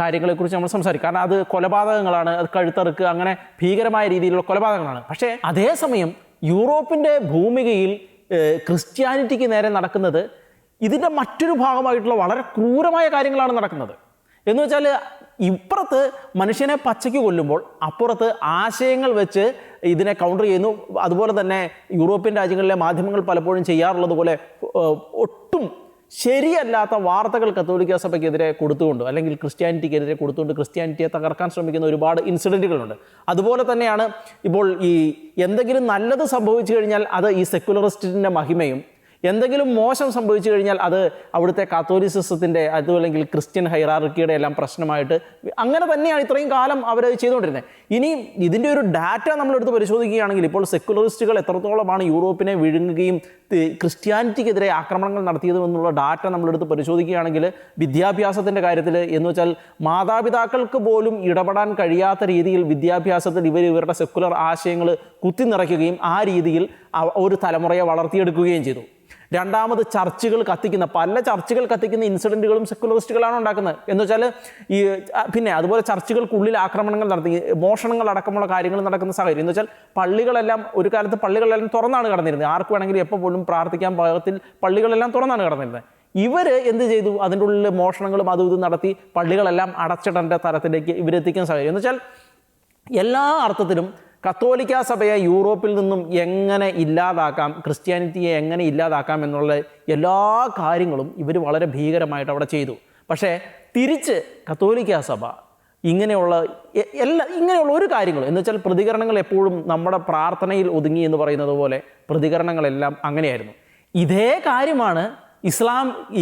കാര്യങ്ങളെക്കുറിച്ച് നമ്മൾ സംസാരിക്കും. കാരണം അത് കൊലപാതകങ്ങളാണ്, അത് കഴുത്തറുക്കുക, അങ്ങനെ ഭീകരമായ രീതിയിലുള്ള കൊലപാതകങ്ങളാണ്. പക്ഷേ അതേസമയം യൂറോപ്പിൻ്റെ ഭൂമികയിൽ ക്രിസ്ത്യാനിറ്റിക്ക് നേരെ നടക്കുന്നത് ഇതിൻ്റെ മറ്റൊരു ഭാഗമായിട്ടുള്ള വളരെ ക്രൂരമായ കാര്യങ്ങളാണ് നടക്കുന്നത്. എന്ന് വെച്ചാൽ ഇപ്പുറത്ത് മനുഷ്യനെ പച്ചയ്ക്ക് കൊല്ലുമ്പോൾ അപ്പുറത്ത് ആശയങ്ങൾ വെച്ച് ഇതിനെ കൗണ്ടർ ചെയ്യുന്നു. അതുപോലെ തന്നെ യൂറോപ്യൻ രാജ്യങ്ങളിലെ മാധ്യമങ്ങൾ പലപ്പോഴും ചെയ്യാറുള്ളത് പോലെ ഒട്ടും ശരിയല്ലാത്ത വാർത്തകൾ കത്തോലിക്ക സഭയ്ക്കെതിരെ കൊടുത്തുകൊണ്ട് അല്ലെങ്കിൽ ക്രിസ്ത്യാനിറ്റിക്കെതിരെ കൊടുത്തുകൊണ്ട് ക്രിസ്ത്യാനിറ്റിയെ തകർക്കാൻ ശ്രമിക്കുന്ന ഒരുപാട് ഇൻസിഡൻറ്റുകളുണ്ട്. അതുപോലെ തന്നെയാണ് ഇപ്പോൾ ഈ എന്തെങ്കിലും നല്ലത് സംഭവിച്ചു കഴിഞ്ഞാൽ അത് ഈ സെക്കുലറിസ്റ്റിൻ്റെ മഹിമയും, എന്തെങ്കിലും മോശം സംഭവിച്ചു കഴിഞ്ഞാൽ അത് അവിടുത്തെ കാത്തോലിസിസത്തിൻ്റെ അതുമല്ലെങ്കിൽ ക്രിസ്ത്യൻ ഹൈറാർക്കിയുടെ എല്ലാം പ്രശ്നമായിട്ട് അങ്ങനെ തന്നെയാണ് ഇത്രയും കാലം അവർ ചെയ്തുകൊണ്ടിരുന്നത്. ഇനി ഇതിൻ്റെ ഒരു ഡാറ്റ നമ്മളെടുത്ത് പരിശോധിക്കുകയാണെങ്കിൽ ഇപ്പോൾ സെക്കുലറിസ്റ്റുകൾ എത്രത്തോളമാണ് യൂറോപ്പിനെ വിഴുങ്ങുകയും ക്രിസ്ത്യാനിറ്റിക്കെതിരെ ആക്രമണങ്ങൾ നടത്തിയതും എന്നുള്ള ഡാറ്റ നമ്മളെടുത്ത് പരിശോധിക്കുകയാണെങ്കിൽ വിദ്യാഭ്യാസത്തിൻ്റെ കാര്യത്തിൽ എന്ന് വെച്ചാൽ മാതാപിതാക്കൾക്ക് പോലും ഇടപെടാൻ കഴിയാത്ത രീതിയിൽ വിദ്യാഭ്യാസത്തിൽ ഇവരുടെ സെക്കുലർ ആശയങ്ങൾ കുത്തി നിറയ്ക്കുകയും ആ രീതിയിൽ ഒരു തലമുറയെ വളർത്തിയെടുക്കുകയും ചെയ്തു. രണ്ടാമത് ചർച്ചുകൾ കത്തിക്കുന്ന, പല ചർച്ചുകൾ കത്തിക്കുന്ന ഇൻസിഡൻറ്റുകളും സെക്കുലറിസ്റ്റുകളാണ് ഉണ്ടാക്കുന്നത്. എന്ന് വെച്ചാൽ ഈ പിന്നെ അതുപോലെ ചർച്ചുകൾക്കുള്ളിൽ ആക്രമണങ്ങൾ നടത്തി, മോഷണങ്ങൾ അടക്കമുള്ള കാര്യങ്ങൾ നടക്കുന്ന സാഹചര്യം. എന്ന് വെച്ചാൽ പള്ളികളെല്ലാം ഒരു കാലത്ത് പള്ളികളെല്ലാം തുറന്നാണ് കിടന്നിരുന്നത്. ആർക്ക് വേണമെങ്കിലും എപ്പോൾ പോലും പ്രാർത്ഥിക്കാൻ പാകത്തിൽ പള്ളികളെല്ലാം തുറന്നാണ് കിടന്നിരുന്നത്. ഇവർ എന്ത് ചെയ്തു? അതിൻ്റെ ഉള്ളിൽ മോഷണങ്ങളും അതും ഇതും നടത്തി പള്ളികളെല്ലാം അടച്ചിടേണ്ട തരത്തിലേക്ക് ഇവരെത്തിക്കുന്ന സാഹചര്യം. എന്ന് വെച്ചാൽ എല്ലാ അർത്ഥത്തിലും കത്തോലിക്ക സഭയെ യൂറോപ്പിൽ നിന്നും എങ്ങനെ ഇല്ലാതാക്കാം, ക്രിസ്ത്യാനിറ്റിയെ എങ്ങനെ ഇല്ലാതാക്കാം എന്നുള്ള എല്ലാ കാര്യങ്ങളും ഇവർ വളരെ ഭീകരമായിട്ട് അവിടെ ചെയ്തു. പക്ഷേ തിരിച്ച് കത്തോലിക്ക സഭ ഇങ്ങനെയുള്ള ഒരു കാര്യങ്ങളും എന്ന് വെച്ചാൽ പ്രതികരണങ്ങൾ എപ്പോഴും നമ്മുടെ പ്രാർത്ഥനയിൽ ഒതുങ്ങി എന്ന് പറയുന്നത് പോലെ പ്രതികരണങ്ങളെല്ലാം അങ്ങനെയായിരുന്നു. ഇതേ കാര്യമാണ്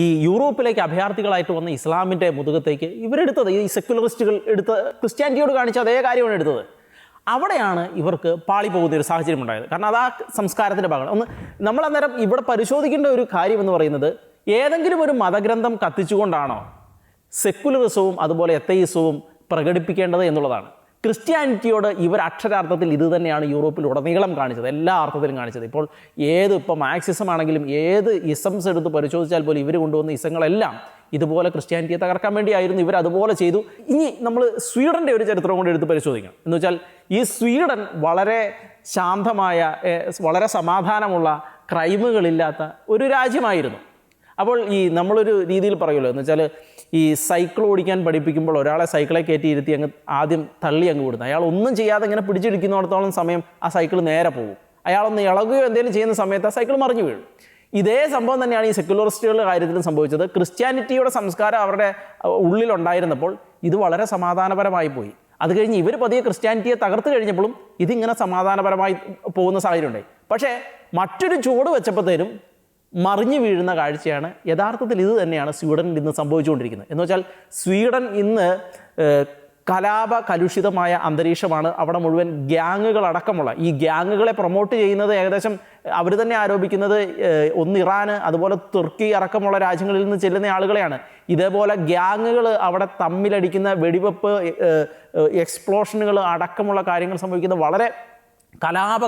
ഈ യൂറോപ്പിലേക്ക് അഭയാർത്ഥികളായിട്ട് വന്ന ഇസ്ലാമിൻ്റെ മുതുകത്തേക്ക് ഇവരെടുത്തത്. ഈ സെക്കുലറിസ്റ്റുകൾ എടുത്ത് ക്രിസ്ത്യാനിറ്റിയോട് കാണിച്ച അതേ കാര്യമാണ് എടുത്തത്. അവിടെയാണ് ഇവർക്ക് പാളിപ്പോകുന്ന ഒരു സാഹചര്യം ഉണ്ടായത്. കാരണം അത് ആ സംസ്കാരത്തിൻ്റെ ഭാഗമാണ്. നമ്മളന്നേരം ഇവിടെ പരിശോധിക്കേണ്ട ഒരു കാര്യം എന്ന് പറയുന്നത്, ഏതെങ്കിലും ഒരു മതഗ്രന്ഥം കത്തിച്ചുകൊണ്ടാണോ സെക്കുലറിസവും അതുപോലെ എത്തയിസവും പ്രകടിപ്പിക്കേണ്ടത് എന്നുള്ളതാണ്. ക്രിസ്ത്യാനിറ്റിയോട് ഇവർ അക്ഷരാർത്ഥത്തിൽ ഇത് തന്നെയാണ് യൂറോപ്പിൽ ഉടനീളം കാണിച്ചത്, എല്ലാ അർത്ഥത്തിലും കാണിച്ചത്. ഇപ്പോൾ മാർക്സിസം ആണെങ്കിലും ഏത് ഇസംസ് എടുത്ത് പരിശോധിച്ചാൽ പോലും ഇവർ കൊണ്ടുവന്ന ഇസങ്ങളെല്ലാം ഇതുപോലെ ക്രിസ്ത്യാനിറ്റിയെ തകർക്കാൻ വേണ്ടിയായിരുന്നു. ഇവർ അതുപോലെ ചെയ്തു. ഇനി നമ്മൾ സ്വീഡൻ്റെ ഒരു ചരിത്രം കൊണ്ട് എടുത്ത് പരിശോധിക്കണം. എന്ന് വെച്ചാൽ ഈ സ്വീഡൻ വളരെ ശാന്തമായ, വളരെ സമാധാനമുള്ള, ക്രൈമുകളില്ലാത്ത ഒരു രാജ്യമായിരുന്നു. അപ്പോൾ നമ്മളൊരു രീതിയിൽ പറയുമല്ലോ, എന്ന് വെച്ചാൽ ഈ സൈക്കിൾ ഓടിക്കാൻ പഠിപ്പിക്കുമ്പോൾ ഒരാളെ സൈക്കിളെ കയറ്റി ഇരുത്തി ആദ്യം തള്ളി വിടുന്നു. അയാൾ ഒന്നും ചെയ്യാതെ ഇങ്ങനെ പിടിച്ചിരിക്കുന്നിടത്തോളം സമയം ആ സൈക്കിൾ നേരെ പോകും. അയാളൊന്ന് ഇളകുകയോ എന്തെങ്കിലും ചെയ്യുന്ന സമയത്ത് ആ സൈക്കിൾ മറിഞ്ഞു വീഴും. ഇതേ സംഭവം തന്നെയാണ് ഈ സെക്കുലറിസ്റ്റുകളുടെ കാര്യത്തിലും സംഭവിച്ചത്. ക്രിസ്ത്യാനിറ്റിയുടെ സംസ്കാരം അവരുടെ ഉള്ളിലുണ്ടായിരുന്നപ്പോൾ ഇത് വളരെ സമാധാനപരമായി പോയി. അത് കഴിഞ്ഞ് ഇവർ പതിയെ ക്രിസ്ത്യാനിറ്റിയെ തകർത്ത് കഴിഞ്ഞപ്പോഴും ഇതിങ്ങനെ സമാധാനപരമായി പോകുന്ന സാഹചര്യം ഉണ്ടായി. പക്ഷേ മറ്റൊരു ചുവട് വെച്ചപ്പോഴത്തേനും മറിഞ്ഞു വീഴുന്ന കാഴ്ചയാണ്. യഥാർത്ഥത്തിൽ ഇത് തന്നെയാണ് സ്വീഡനിൽ ഇന്ന് സംഭവിച്ചുകൊണ്ടിരിക്കുന്നത്. എന്ന് വെച്ചാൽ സ്വീഡൻ ഇന്ന് കലുഷിതമായ അന്തരീക്ഷമാണ്. അവിടെ മുഴുവൻ ഗ്യാങ്ങുകളടക്കമുള്ള ഈ ഗ്യാങ്ങുകളെ പ്രൊമോട്ട് ചെയ്യുന്നത് ഏകദേശം അവർ തന്നെ ആരോപിക്കുന്നത് ഒന്ന് ഇറാന്, അതുപോലെ തുർക്കി അടക്കമുള്ള രാജ്യങ്ങളിൽ നിന്ന് ചെല്ലുന്ന ആളുകളെയാണ്. ഇതേപോലെ ഗ്യാങ്ങുകൾ അവിടെ തമ്മിലടിക്കുന്ന വെടിവെപ്പ്, എക്സ്പ്ലോഷനുകൾ അടക്കമുള്ള കാര്യങ്ങൾ സംഭവിക്കുന്ന വളരെ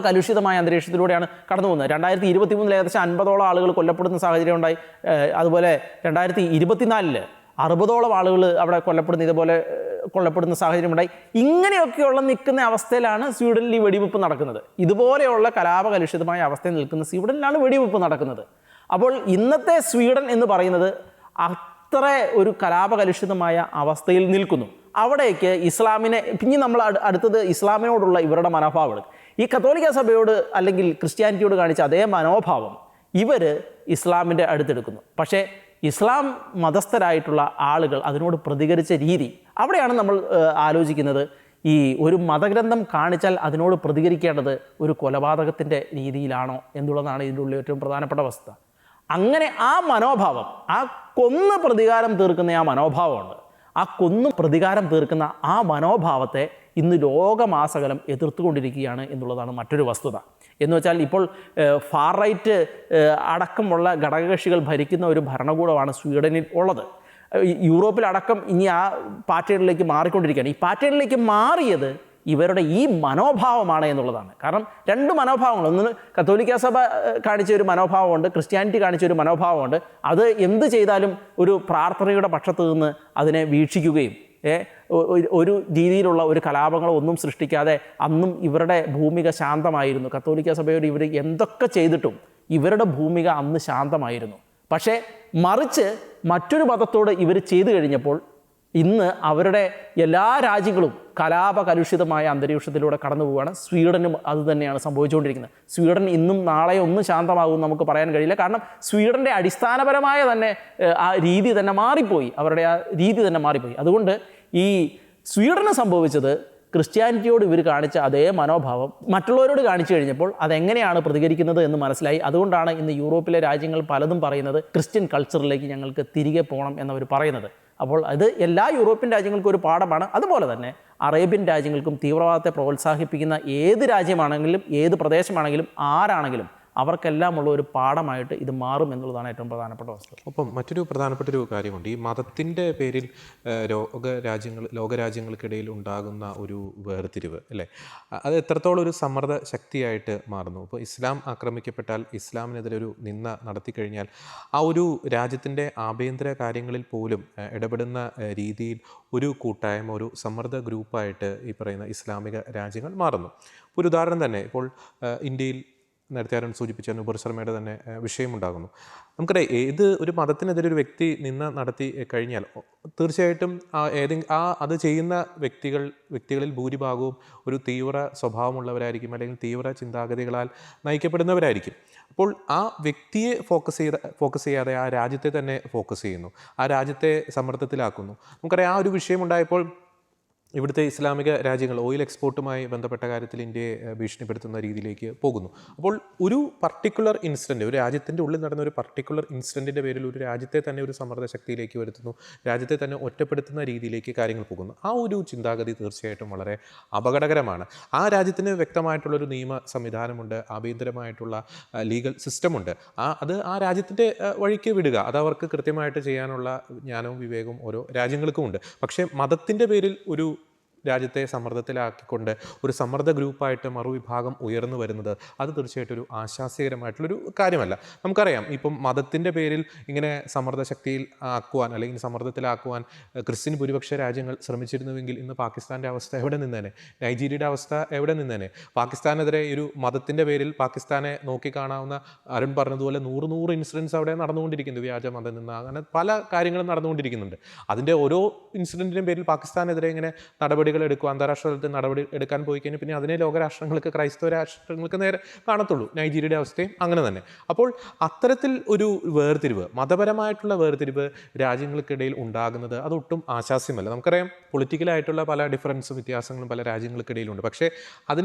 കലുഷിതമായ അന്തരീക്ഷത്തിലൂടെയാണ് കടന്നു പോകുന്നത്. 2023 ഏകദേശം 50ഓളം ആളുകൾ കൊല്ലപ്പെടുന്ന സാഹചര്യം ഉണ്ടായി. അതുപോലെ 2024 60ഓളം ആളുകൾ അവിടെ ഇതുപോലെ കൊല്ലപ്പെടുന്ന സാഹചര്യം ഉണ്ടായി. ഇങ്ങനെയൊക്കെയുള്ള നിൽക്കുന്ന അവസ്ഥയിലാണ് സ്വീഡനിൽ ഈ വെടിവെപ്പ് നടക്കുന്നത്. ഇതുപോലെയുള്ള കലുഷിതമായ അവസ്ഥയിൽ നിൽക്കുന്ന സ്വീഡനിലാണ് വെടിവെപ്പ് നടക്കുന്നത്. അപ്പോൾ ഇന്നത്തെ സ്വീഡൻ എന്ന് പറയുന്നത് അത്ര ഒരു കലുഷിതമായ അവസ്ഥയിൽ നിൽക്കുന്നു. അവിടേക്ക് ഇസ്ലാമിനെ പിന്നെ നമ്മൾ അടുത്തത് ഇസ്ലാമിനോടുള്ള ഇവരുടെ മനോഭാവങ്ങൾ, ഈ കത്തോലിക്ക സഭയോട് അല്ലെങ്കിൽ ക്രിസ്ത്യാനിറ്റിയോട് കാണിച്ച അതേ മനോഭാവം ഇവർ ഇസ്ലാമിൻ്റെ അടുത്തെടുക്കുന്നു. പക്ഷേ ഇസ്ലാം മതസ്ഥരായിട്ടുള്ള ആളുകൾ അതിനോട് പ്രതികരിച്ച രീതി, അവിടെയാണ് നമ്മൾ ആലോചിക്കുന്നത്. ഈ ഒരു മതഗ്രന്ഥം കാണിച്ചാൽ അതിനോട് പ്രതികരിക്കേണ്ടത് ഒരു കൊലപാതകത്തിൻ്റെ രീതിയിലാണോ എന്നുള്ളതാണ് ഇതിൻ്റെ ഉള്ളിൽ ഏറ്റവും പ്രധാനപ്പെട്ട വസ്തുത. അങ്ങനെ ആ മനോഭാവം, ആ കൊന്ന് പ്രതികാരം തീർക്കുന്ന ആ മനോഭാവമുണ്ട്. ആ കൊന്നു പ്രതികാരം തീർക്കുന്ന ആ മനോഭാവത്തെ ഇന്ന് ലോകമാസകലം എതിർത്തുകൊണ്ടിരിക്കുകയാണ് എന്നുള്ളതാണ് മറ്റൊരു വസ്തുത. എന്ന് വെച്ചാൽ ഇപ്പോൾ ഫാർ റൈറ്റ് അടക്കമുള്ള ഘടകകക്ഷികൾ ഭരിക്കുന്ന ഒരു ഭരണകൂടമാണ് സ്വീഡനിൽ ഉള്ളത്. യൂറോപ്പിലടക്കം ഇനി ആ പാറ്റേണിലേക്ക് മാറിക്കൊണ്ടിരിക്കുകയാണ്. ഈ പാറ്റേണിലേക്ക് മാറിയത് ഇവരുടെ ഈ മനോഭാവമാണ് എന്നുള്ളതാണ്. കാരണം രണ്ട് മനോഭാവങ്ങൾ, ഒന്ന് കത്തോലിക്ക സഭ കാണിച്ച ഒരു മനോഭാവമുണ്ട്, ക്രിസ്ത്യാനിറ്റി കാണിച്ച ഒരു മനോഭാവമുണ്ട്. അത് എന്ത് ചെയ്താലും ഒരു പ്രാർത്ഥനയുടെ പക്ഷത്ത് നിന്ന് അതിനെ വീക്ഷിക്കുകയും ഒരു രീതിയിലുള്ള ഒരു കലാപങ്ങളോ ഒന്നും സൃഷ്ടിക്കാതെ അന്നും ഇവരുടെ ഭൂമിക ശാന്തമായിരുന്നു. കത്തോലിക്ക സഭയോട് ഇവർ എന്തൊക്കെ ചെയ്തിട്ടും ഇവരുടെ ഭൂമിക അന്ന് ശാന്തമായിരുന്നു. പക്ഷേ മറിച്ച് മറ്റൊരു മതത്തോട് ഇവർ ചെയ്തു കഴിഞ്ഞപ്പോൾ ഇന്ന് അവരുടെ എല്ലാ രാജ്യങ്ങളും കലാപകലുഷിതമായ അന്തരീക്ഷത്തിലൂടെ കടന്നു പോവുകയാണ്. സ്വീഡനും അത് തന്നെയാണ് സംഭവിച്ചുകൊണ്ടിരിക്കുന്നത്. സ്വീഡൻ ഇന്നും നാളെ ഒന്നും ശാന്തമാകും നമുക്ക് പറയാൻ കഴിയില്ല. കാരണം സ്വീഡൻ്റെ അടിസ്ഥാനപരമായ തന്നെ ആ രീതി തന്നെ മാറിപ്പോയി, അവരുടെ ആ രീതി തന്നെ മാറിപ്പോയി. അതുകൊണ്ട് ഈ സ്വീഡന് സംഭവിച്ചത് ക്രിസ്ത്യാനിറ്റിയോട് ഇവർ കാണിച്ച അതേ മനോഭാവം മറ്റുള്ളവരോട് കാണിച്ചു കഴിഞ്ഞപ്പോൾ അതെങ്ങനെയാണ് പ്രതികരിക്കുന്നത് എന്ന് മനസ്സിലായി. അതുകൊണ്ടാണ് ഇന്ന് യൂറോപ്പിലെ രാജ്യങ്ങൾ പലതും പറയുന്നത് ക്രിസ്ത്യൻ കൾച്ചറിലേക്ക് ഞങ്ങൾക്ക് തിരികെ പോകണം എന്നവർ പറയുന്നത്. അപ്പോൾ അത് എല്ലാ യൂറോപ്യൻ രാജ്യങ്ങൾക്കും ഒരു പാഠമാണ്. അതുപോലെ തന്നെ അറേബ്യൻ രാജ്യങ്ങൾക്കും തീവ്രവാദത്തെ പ്രോത്സാഹിപ്പിക്കുന്ന ഏത് രാജ്യമാണെങ്കിലും ഏത് പ്രദേശമാണെങ്കിലും ആരാണെങ്കിലും അവർക്കെല്ലാം ഉള്ള ഒരു പാഠമായിട്ട് ഇത് മാറും എന്നുള്ളതാണ് ഏറ്റവും പ്രധാനപ്പെട്ട വസ്തു. ഒപ്പം മറ്റൊരു പ്രധാനപ്പെട്ട ഒരു കാര്യമുണ്ട്. ഈ മതത്തിൻ്റെ പേരിൽ ലോകരാജ്യങ്ങൾക്കിടയിൽ ഉണ്ടാകുന്ന ഒരു വേർതിരിവ് അല്ലേ, അത് എത്രത്തോളം ഒരു സമ്മർദ്ദ ശക്തിയായിട്ട് മാറുന്നു. ഇപ്പോൾ ഇസ്ലാം ആക്രമിക്കപ്പെട്ടാൽ ഇസ്ലാമിനെതിരെ ഒരു നിന്ദ നടത്തിക്കഴിഞ്ഞാൽ ആ ഒരു രാജ്യത്തിൻ്റെ ആഭ്യന്തര കാര്യങ്ങളിൽ പോലും ഇടപെടുന്ന രീതിയിൽ ഒരു കൂട്ടായ്മ, ഒരു സമ്മർദ്ദ ഗ്രൂപ്പായിട്ട് ഈ പറയുന്ന ഇസ്ലാമിക രാജ്യങ്ങൾ മാറുന്നു. ഒരു ഉദാഹരണം തന്നെ ഇപ്പോൾ ഇന്ത്യയിൽ നേരത്തെ ആരും സൂചിപ്പിച്ച നുപുർ ശർമ്മയുടെ തന്നെ വിഷയമുണ്ടാകുന്നു. നമുക്കറിയാം, ഏത് ഒരു മതത്തിനെതിരെ ഒരു വ്യക്തി നിന്ന നടത്തി കഴിഞ്ഞാൽ തീർച്ചയായിട്ടും അത് ചെയ്യുന്ന വ്യക്തികളിൽ ഭൂരിഭാഗവും ഒരു തീവ്ര സ്വഭാവമുള്ളവരായിരിക്കും, അല്ലെങ്കിൽ തീവ്ര ചിന്താഗതികളാൽ നയിക്കപ്പെടുന്നവരായിരിക്കും. അപ്പോൾ ആ വ്യക്തിയെ ഫോക്കസ് ചെയ്യാതെ ആ രാജ്യത്തെ തന്നെ ഫോക്കസ് ചെയ്യുന്നു, ആ രാജ്യത്തെ സമ്മർദ്ദത്തിലാക്കുന്നു. നമുക്കറിയാം, ആ ഒരു വിഷയമുണ്ടായപ്പോൾ ഇവിടുത്തെ ഇസ്ലാമിക രാജ്യങ്ങൾ ഓയിൽ എക്സ്പോർട്ടുമായി ബന്ധപ്പെട്ട കാര്യത്തിൽ ഇന്ത്യയെ ഭീഷണിപ്പെടുത്തുന്ന രീതിയിലേക്ക് പോകുന്നു. അപ്പോൾ ഒരു പർട്ടിക്കുലർ ഇൻസിഡൻറ്റ്, ഒരു രാജ്യത്തിൻ്റെ ഉള്ളിൽ നടന്ന ഒരു പർട്ടിക്കുലർ ഇൻസിഡൻറ്റിൻ്റെ പേരിൽ ഒരു രാജ്യത്തെ തന്നെ ഒരു സമ്മർദ്ദ ശക്തിയിലേക്ക് വരുത്തുന്നു, രാജ്യത്തെ തന്നെ ഒറ്റപ്പെടുത്തുന്ന രീതിയിലേക്ക് കാര്യങ്ങൾ പോകുന്നു. ആ ഒരു ചിന്താഗതി തീർച്ചയായിട്ടും വളരെ അപകടകരമാണ്. ആ രാജ്യത്തിന് വ്യക്തമായിട്ടുള്ളൊരു നിയമ സംവിധാനമുണ്ട്, ആഭ്യന്തരമായിട്ടുള്ള ലീഗൽ സിസ്റ്റമുണ്ട്. അത് ആ രാജ്യത്തിൻ്റെ വഴിക്ക് വിടുക, അത് അവർക്ക് കൃത്യമായിട്ട് ചെയ്യാനുള്ള ജ്ഞാനവും വിവേകവും ഓരോ രാജ്യങ്ങൾക്കും ഉണ്ട്. പക്ഷേ മതത്തിൻ്റെ പേരിൽ ഒരു രാജ്യത്തെ സമ്മർദ്ദത്തിലാക്കിക്കൊണ്ട് ഒരു സമ്മർദ്ദ ഗ്രൂപ്പായിട്ട് മറുവിഭാഗം ഉയർന്നു വരുന്നത് അത് തീർച്ചയായിട്ടും ഒരു ആശാസ്യകരമായിട്ടുള്ളൊരു കാര്യമല്ല. നമുക്കറിയാം, ഇപ്പം മതത്തിൻ്റെ പേരിൽ ഇങ്ങനെ സമ്മർദ്ദ ശക്തിയിൽ ആക്കുവാൻ അല്ലെങ്കിൽ സമ്മർദ്ദത്തിലാക്കുവാൻ ക്രിസ്ത്യൻ ഭൂരിപക്ഷ രാജ്യങ്ങൾ ശ്രമിച്ചിരുന്നുവെങ്കിൽ ഇന്ന് പാകിസ്ഥാൻ്റെ അവസ്ഥ എവിടെ നിന്നേനെ, നൈജീരിയയുടെ അവസ്ഥ എവിടെ നിന്നേനെ. പാകിസ്ഥാനെതിരെ ഒരു മതത്തിൻ്റെ പേരിൽ പാകിസ്ഥാനെ നോക്കിക്കാണാവുന്ന അരുൺ പറഞ്ഞതുപോലെ 100 ഇൻസിഡൻസ് അവിടെ നടന്നുകൊണ്ടിരിക്കുന്നു. വ്യാജ മതം നിന്ന് അങ്ങനെ പല കാര്യങ്ങളും നടന്നുകൊണ്ടിരിക്കുന്നുണ്ട്. അതിൻ്റെ ഓരോ ഇൻസിഡൻറ്റിൻ്റെ പേരിൽ പാകിസ്ഥാനെതിരെ ഇങ്ങനെ നടപടികൾ എടുക്കുക, അന്താരാഷ്ട്ര തലത്തിൽ നടപടി എടുക്കാൻ പോയി കഴിഞ്ഞാൽ പിന്നെ അതിനെ ലോകരാഷ്ട്രങ്ങൾക്ക്, ക്രൈസ്തവ രാഷ്ട്രങ്ങൾക്ക് നേരെ കാണത്തുള്ളൂ. നൈജീരിയയുടെ അവസ്ഥയും അങ്ങനെ തന്നെ. അപ്പോൾ അത്തരത്തിൽ ഒരു വേർതിരിവ്, മതപരമായിട്ടുള്ള വേർതിരിവ് രാജ്യങ്ങൾക്കിടയിൽ ഉണ്ടാകുന്നത് അതൊട്ടും ആശാസ്യമല്ല. നമുക്കറിയാം, പൊളിറ്റിക്കലായിട്ടുള്ള പല ഡിഫറൻസും വ്യത്യാസങ്ങളും പല രാജ്യങ്ങൾക്കിടയിലുണ്ട്. പക്ഷേ അതിൽ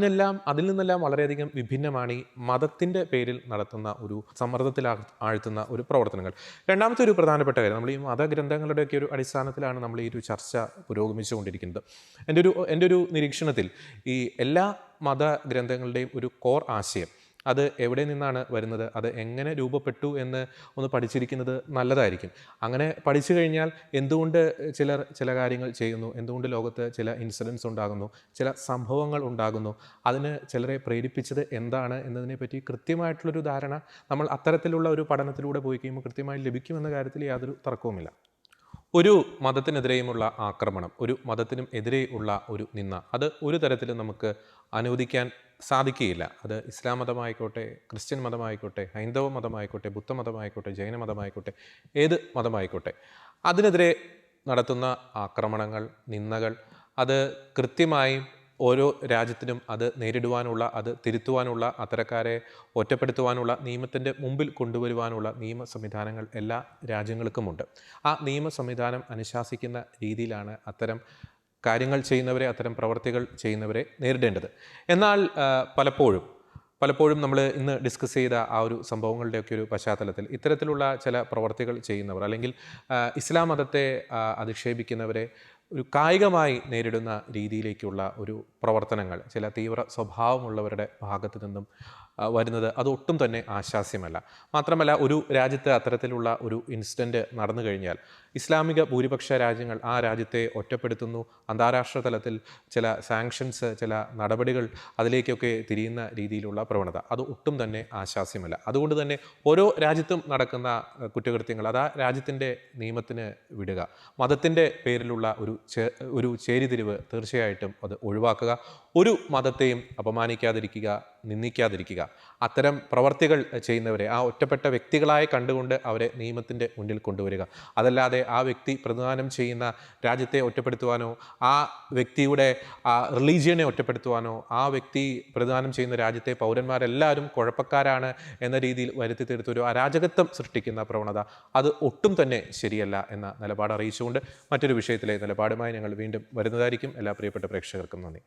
നിന്നെല്ലാം വളരെയധികം വിഭിന്നമാണ് ഈ മതത്തിൻ്റെ പേരിൽ നടത്തുന്ന ഒരു സമ്മർദ്ദത്തിൽ ആഴ്ത്തുന്ന ഒരു പ്രവർത്തനങ്ങൾ. രണ്ടാമത്തെ ഒരു പ്രധാനപ്പെട്ട കാര്യം, നമ്മൾ ഈ മതഗ്രന്ഥങ്ങളുടെയൊക്കെ ഒരു അടിസ്ഥാനത്തിലാണ് നമ്മൾ ഈ ഒരു ചർച്ച പുരോഗമിച്ചുകൊണ്ടിരിക്കുന്നത്. എൻ്റെ ഒരു നിരീക്ഷണത്തിൽ ഈ എല്ലാ മതഗ്രന്ഥങ്ങളുടെയും ഒരു കോർ ആശയം അത് എവിടെ നിന്നാണ് വരുന്നത്, അത് എങ്ങനെ രൂപപ്പെട്ടു എന്ന് ഒന്ന് പഠിച്ചിരിക്കുന്നത് നല്ലതായിരിക്കും. അങ്ങനെ പഠിച്ചു കഴിഞ്ഞാൽ എന്തുകൊണ്ട് ചിലർ ചില കാര്യങ്ങൾ ചെയ്യുന്നു, എന്തുകൊണ്ട് ലോകത്ത് ചില ഇൻസിഡൻസ് ഉണ്ടാകുന്നു, ചില സംഭവങ്ങൾ ഉണ്ടാകുന്നു, അതിന് ചിലരെ പ്രേരിപ്പിച്ചത് എന്താണ് എന്നതിനെപ്പറ്റി കൃത്യമായിട്ടുള്ളൊരു ധാരണ നമ്മൾ അത്തരത്തിലുള്ള ഒരു പഠനത്തിലൂടെ പോയി കഴിയുമ്പോൾ കൃത്യമായി ലഭിക്കുമെന്ന കാര്യത്തിൽ യാതൊരു തർക്കവുമില്ല. ഒരു മതത്തിനെതിരെയുമുള്ള ആക്രമണം, ഒരു മതത്തിനും എതിരെ ഉള്ള ഒരു നിന്ദ, അത് ഒരു തരത്തിലും നമുക്ക് അനുവദിക്കാൻ സാധിക്കുകയില്ല. അത് ഇസ്ലാം മതമായിക്കോട്ടെ, ക്രിസ്ത്യൻ മതമായിക്കോട്ടെ, ഹൈന്ദവ മതമായിക്കോട്ടെ, ബുദ്ധമതമായിക്കോട്ടെ, ജൈന മതമായിക്കോട്ടെ, ഏത് മതമായിക്കോട്ടെ, അതിനെതിരെ നടത്തുന്ന ആക്രമണങ്ങൾ, നിന്ദകൾ, അത് കൃത്യമായും ഓരോ രാജ്യത്തിനും അത് നേരിടുവാനുള്ള, അത് തിരുത്തുവാനുള്ള, അത്തരക്കാരെ ഒറ്റപ്പെടുത്തുവാനുള്ള, നിയമത്തിൻ്റെ മുമ്പിൽ കൊണ്ടുവരുവാനുള്ള നിയമ സംവിധാനങ്ങൾ എല്ലാ രാജ്യങ്ങൾക്കുമുണ്ട്. ആ നിയമ സംവിധാനം അനുശാസിക്കുന്ന രീതിയിലാണ് അത്തരം കാര്യങ്ങൾ ചെയ്യുന്നവരെ, അത്തരം പ്രവർത്തികൾ ചെയ്യുന്നവരെ നേരിടേണ്ടത്. എന്നാൽ പലപ്പോഴും നമ്മൾ ഇന്ന് ഡിസ്കസ് ചെയ്ത ആ ഒരു സംഭവങ്ങളുടെയൊക്കെ ഒരു പശ്ചാത്തലത്തിൽ ഇത്തരത്തിലുള്ള ചില പ്രവർത്തികൾ ചെയ്യുന്നവർ, അല്ലെങ്കിൽ ഇസ്ലാം മതത്തെ അധിക്ഷേപിക്കുന്നവരെ ഒരു കായികമായി നേരിടുന്ന രീതിയിലേക്കുള്ള ഒരു പ്രവർത്തനങ്ങൾ ചില തീവ്ര സ്വഭാവമുള്ളവരുടെ ഭാഗത്തു നിന്നും വരുന്നത് അത് ഒട്ടും തന്നെ ആശാസ്യമല്ല. മാത്രമല്ല, ഒരു രാജ്യത്ത് അത്തരത്തിലുള്ള ഒരു ഇൻസിഡൻറ്റ് നടന്നു കഴിഞ്ഞാൽ ഇസ്ലാമിക ഭൂരിപക്ഷ രാജ്യങ്ങൾ ആ രാജ്യത്തെ ഒറ്റപ്പെടുത്തുന്നു. അന്താരാഷ്ട്ര തലത്തിൽ ചില സാങ്ഷൻസ്, ചില നടപടികൾ അതിലേക്കൊക്കെ തിരിയുന്ന രീതിയിലുള്ള പ്രവണത അത് ഒട്ടും തന്നെ ആശാസ്യമല്ല. അതുകൊണ്ട് തന്നെ ഓരോ രാജ്യത്തും നടക്കുന്ന കുറ്റകൃത്യങ്ങൾ അത് ആ രാജ്യത്തിൻ്റെ നിയമത്തിന് വിടുക. മതത്തിൻ്റെ പേരിലുള്ള ഒരു ചേരിതിരിവ് തീർച്ചയായിട്ടും അത് ഒഴിവാക്കുക. ഒരു മതത്തെയും അപമാനിക്കാതിരിക്കുക, നിന്ദിക്കാതിരിക്കുക. അത്തരം പ്രവർത്തികൾ ചെയ്യുന്നവരെ ആ ഒറ്റപ്പെട്ട വ്യക്തികളായി കണ്ടുകൊണ്ട് അവരെ നിയമത്തിൻ്റെ മുന്നിൽ കൊണ്ടുവരിക. അതല്ലാതെ ആ വ്യക്തി പ്രതിദാനം ചെയ്യുന്ന രാജ്യത്തെ ഒറ്റപ്പെടുത്തുവാനോ ആ വ്യക്തിയുടെ റിലീജിയനെ ഒറ്റപ്പെടുത്തുവാനോ ആ വ്യക്തി പ്രതിദാനം ചെയ്യുന്ന രാജ്യത്തെ പൗരന്മാരെല്ലാവരും കുഴപ്പക്കാരാണ് എന്ന രീതിയിൽ വരുത്തി തീർത്തൊരു അരാജകത്വം സൃഷ്ടിക്കുന്ന പ്രവണത അത് ഒട്ടും തന്നെ ശരിയല്ല എന്ന നിലപാട് അറിയിച്ചുകൊണ്ട് മറ്റൊരു വിഷയത്തിലെ നിലപാടുമായി ഞങ്ങൾ വീണ്ടും വരുന്നതായിരിക്കും. എല്ലാ പ്രിയപ്പെട്ട പ്രേക്ഷകർക്കും നന്ദി.